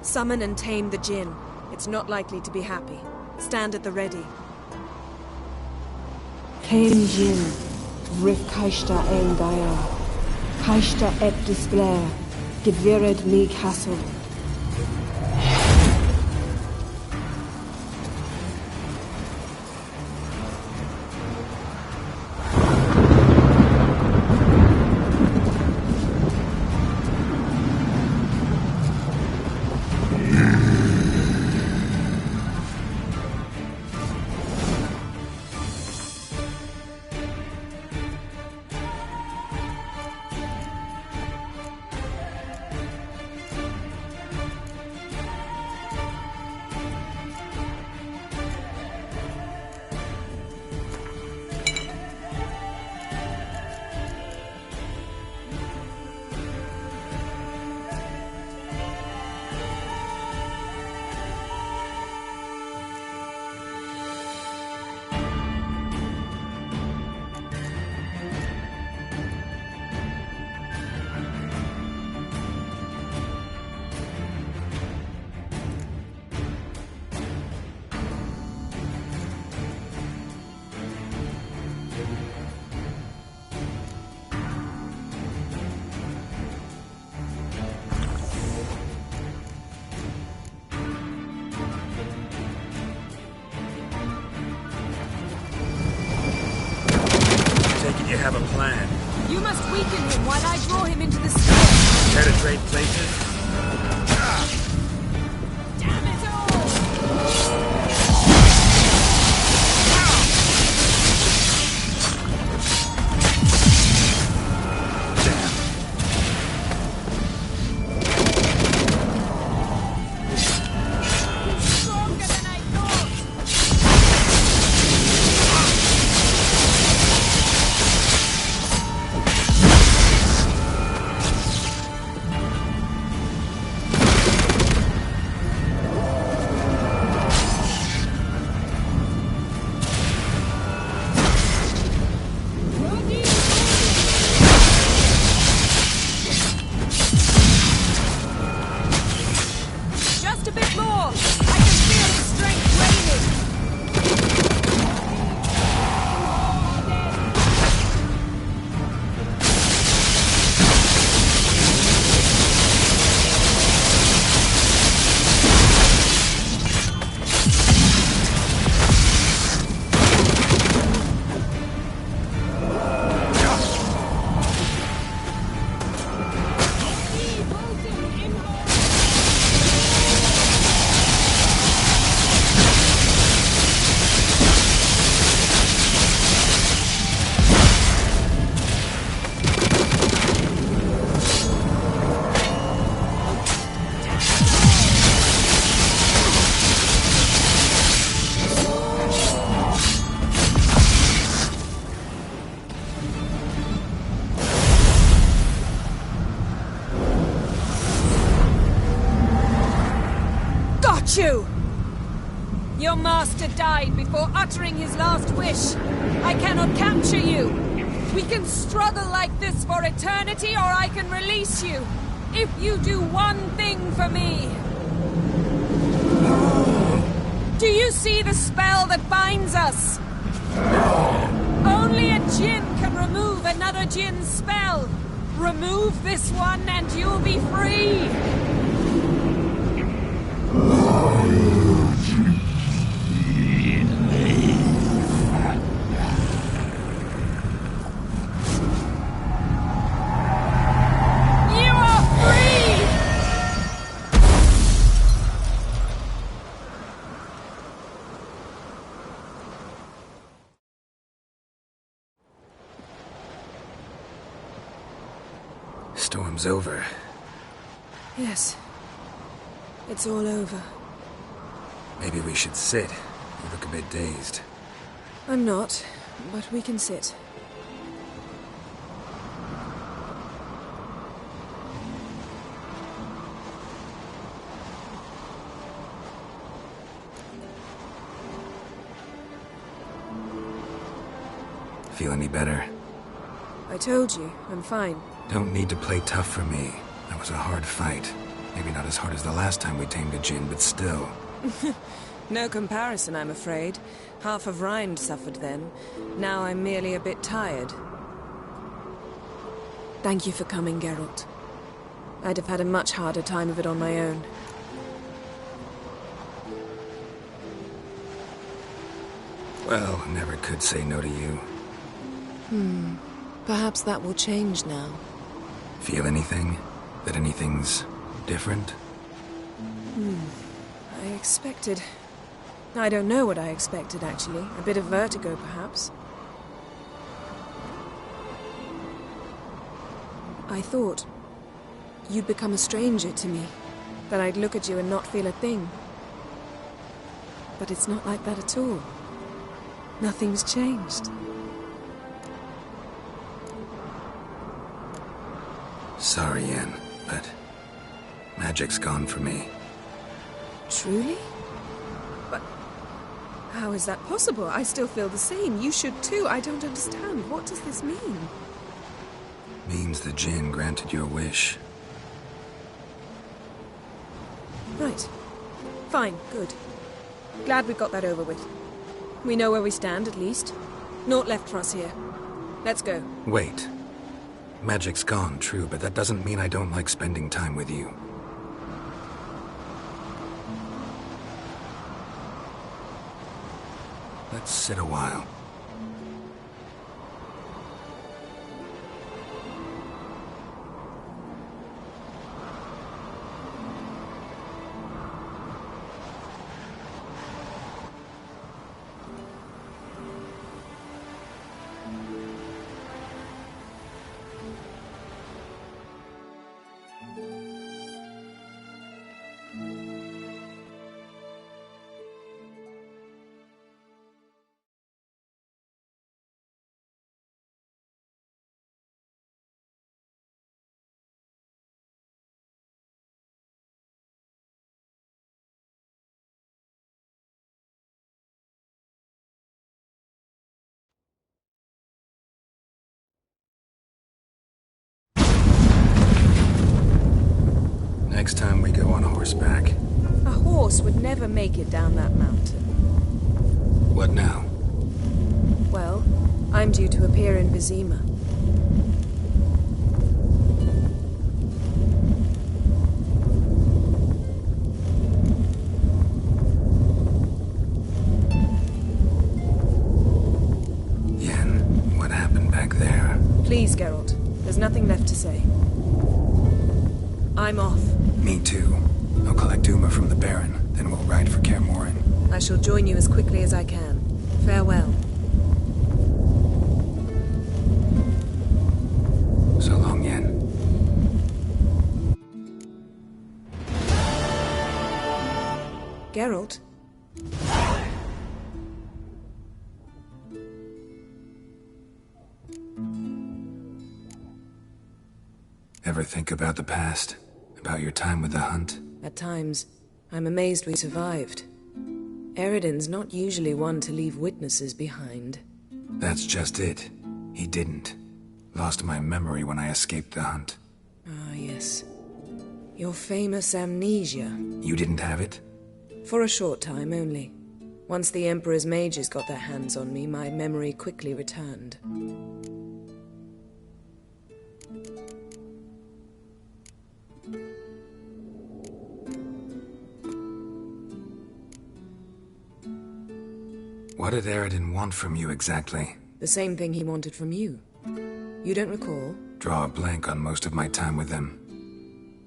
Summon and tame the djinn. It's not likely to be happy. Stand at the ready. Tame djinn. Rif kaishta ein gaia. Kaishta et displair. Gevired mi castle. You have a plan. You must weaken him while I draw him into the sphere. Care to trade places? Damn it all! You! Your master died before uttering his last wish. I cannot capture you. We can struggle like this for eternity, or I can release you. If you do one thing for me. Do you see the spell that binds us? Only a djinn can remove another djinn's spell. Remove this one and you'll be free. Storm's over. Yes. It's all over. Maybe we should sit. You look a bit dazed. I'm not, but we can sit. Feel any better? I told you, I'm fine. Don't need to play tough for me. That was a hard fight. Maybe not as hard as the last time we tamed a djinn, but still. No comparison, I'm afraid. Half of Rind suffered then. Now I'm merely a bit tired. Thank you for coming, Geralt. I'd have had a much harder time of it on my own. Well, never could say no to you. Perhaps that will change now. Feel anything? That anything's different? I expected... I don't know what I expected, actually. A bit of vertigo, perhaps. I thought you'd become a stranger to me. That I'd look at you and not feel a thing. But it's not like that at all. Nothing's changed. Sorry, Yen, but magic's gone for me. Truly? But how is that possible? I still feel the same. You should too. I don't understand. What does this mean? Means the djinn granted your wish. Right. Fine, good. Glad we got that over with. We know where we stand, at least. Naught left for us here. Let's go. Wait. Magic's gone, true, but that doesn't mean I don't like spending time with you. Let's sit a while. Next time we go on horseback. A horse would never make it down that mountain. What now? Well, I'm due to appear in Vizima. Yen, what happened back there? Please, Geralt. There's nothing left to say. I'm off. Me too. I'll collect Uma from the Baron, then we'll ride for Kaer Morhen. I shall join you as quickly as I can. Farewell. So long, Yen. Geralt? Ever think about the past? About your time with the hunt? At times, I'm amazed we survived. Eridan's not usually one to leave witnesses behind. That's just it. He didn't. Lost my memory when I escaped the hunt. Ah, yes. Your famous amnesia. You didn't have it? For a short time only. Once the Emperor's mages got their hands on me, my memory quickly returned. What did Eridan want from you exactly? The same thing he wanted from you. You don't recall? Draw a blank on most of my time with them.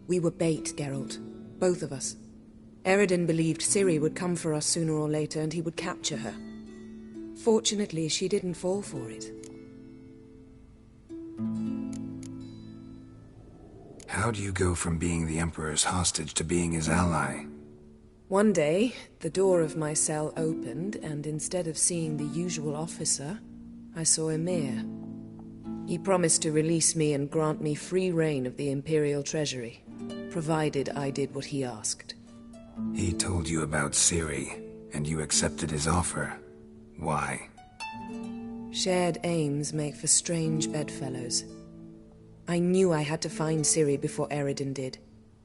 We were bait, Geralt. Both of us. Eridan believed Ciri would come for us sooner or later and he would capture her. Fortunately, she didn't fall for it. How do you go from being the Emperor's hostage to being his ally? One day, the door of my cell opened, and instead of seeing the usual officer, I saw Emir. He promised to release me and grant me free reign of the Imperial Treasury, provided I did what he asked. He told you about Ciri, and you accepted his offer. Why? Shared aims make for strange bedfellows. I knew I had to find Ciri before Eredin did,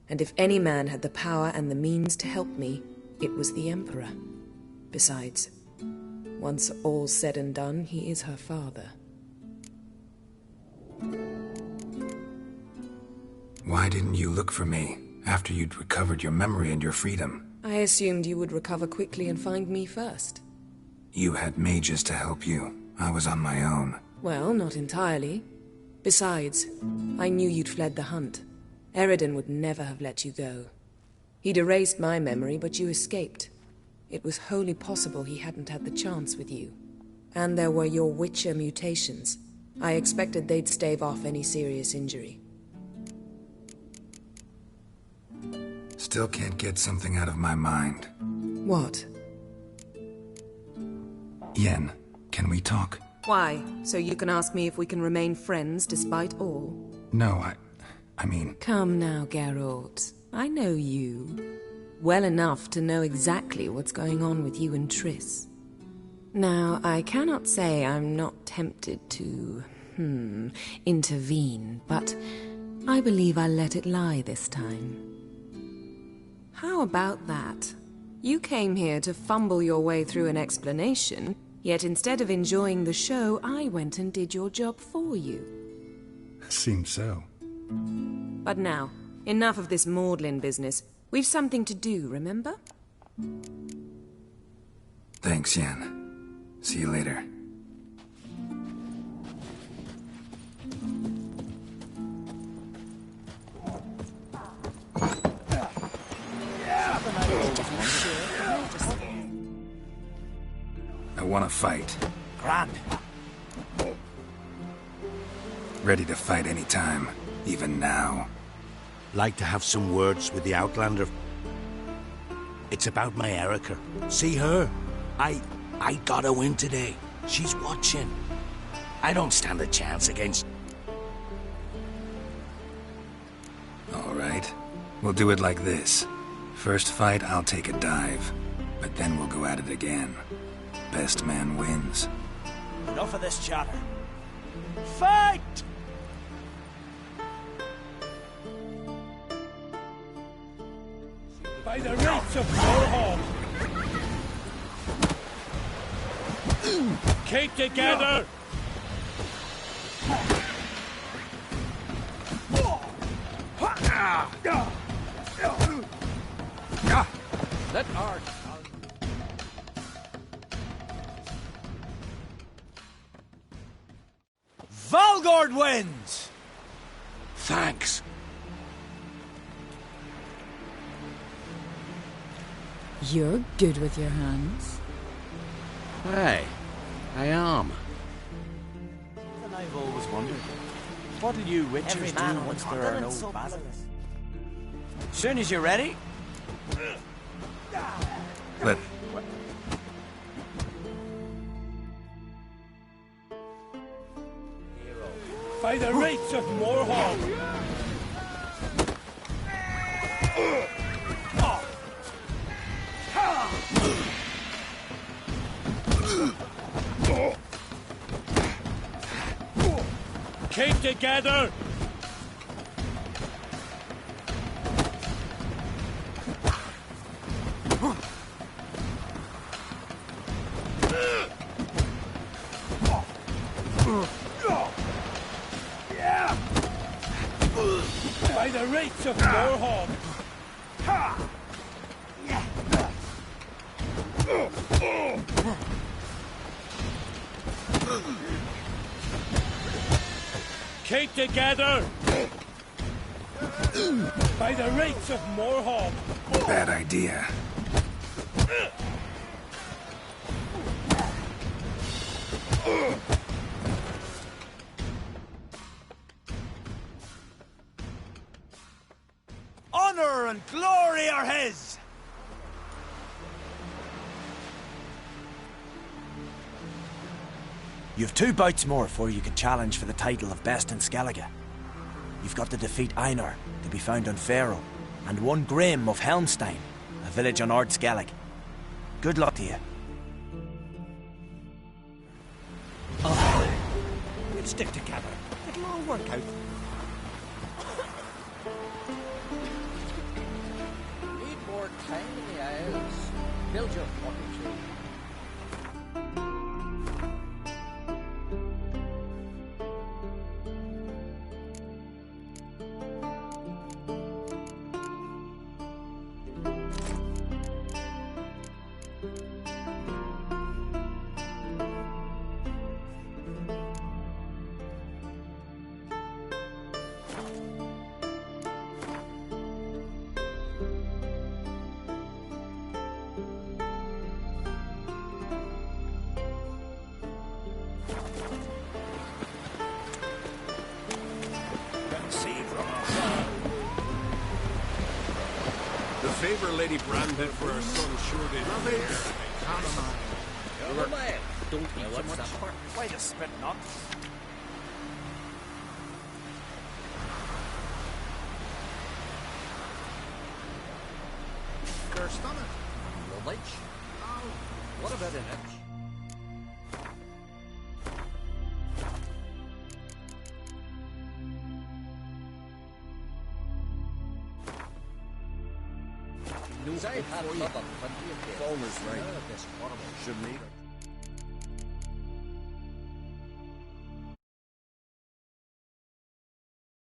and if any man had the power and the means to help me, it was the Emperor. Besides, once all's said and done, he is her father. Why didn't you look for me after you'd recovered your memory and your freedom? I assumed you would recover quickly and find me first. You had mages to help you. I was on my own. Well, not entirely. Besides, I knew you'd fled the hunt. Eredin would never have let you go. He'd erased my memory, but you escaped. It was wholly possible he hadn't had the chance with you. And there were your Witcher mutations. I expected they'd stave off any serious injury. Still can't get something out of my mind. What? Yen, can we talk? Why? So you can ask me if we can remain friends despite all? No, I mean... Come now, Geralt. I know you. Well enough to know exactly what's going on with you and Triss. Now, I cannot say I'm not tempted to... intervene, but I believe I'll let it lie this time. How about that? You came here to fumble your way through an explanation, yet instead of enjoying the show, I went and did your job for you. Seems so. But now, enough of this maudlin business. We've something to do, remember? Thanks, Yen. See you later. I want to fight. Grand. Ready to fight anytime, even now. Like to have some words with the Outlander. It's about my Erica. See her? I gotta win today. She's watching. I don't stand a chance against... All right. We'll do it like this. First fight, I'll take a dive. But then we'll go at it again. Best man wins. Enough of this chatter. Fight! By the rights of Warhawk! Keep together! Let art. Valgord wins! Thanks. You're good with your hands. Hey, I am. And I've always wondered, what do you witchers do once there are no basilisks? Soon as you're ready. Let... By the rights of Warhawk! Keep together! By the rights of Warhawk! Keep together! By the rights of Warhawk! Bad idea. Honor and glory are his! You've 2 bouts more before you can challenge for the title of Best in Skellige. You've got to defeat Einar, to be found on Faroe, and 1 Grim of Helmstein, a village on Ard Skellig. Good luck to you. stick together. It'll all work out. Need more time in the Isles. Build your fucking tree. The favor Lady Brand did for her son sure did. Love it. Never mind. Don't eat too much. Why the spit not? Your stomach. Knowledge? What about an itch? Almost right. Shouldn't eat her.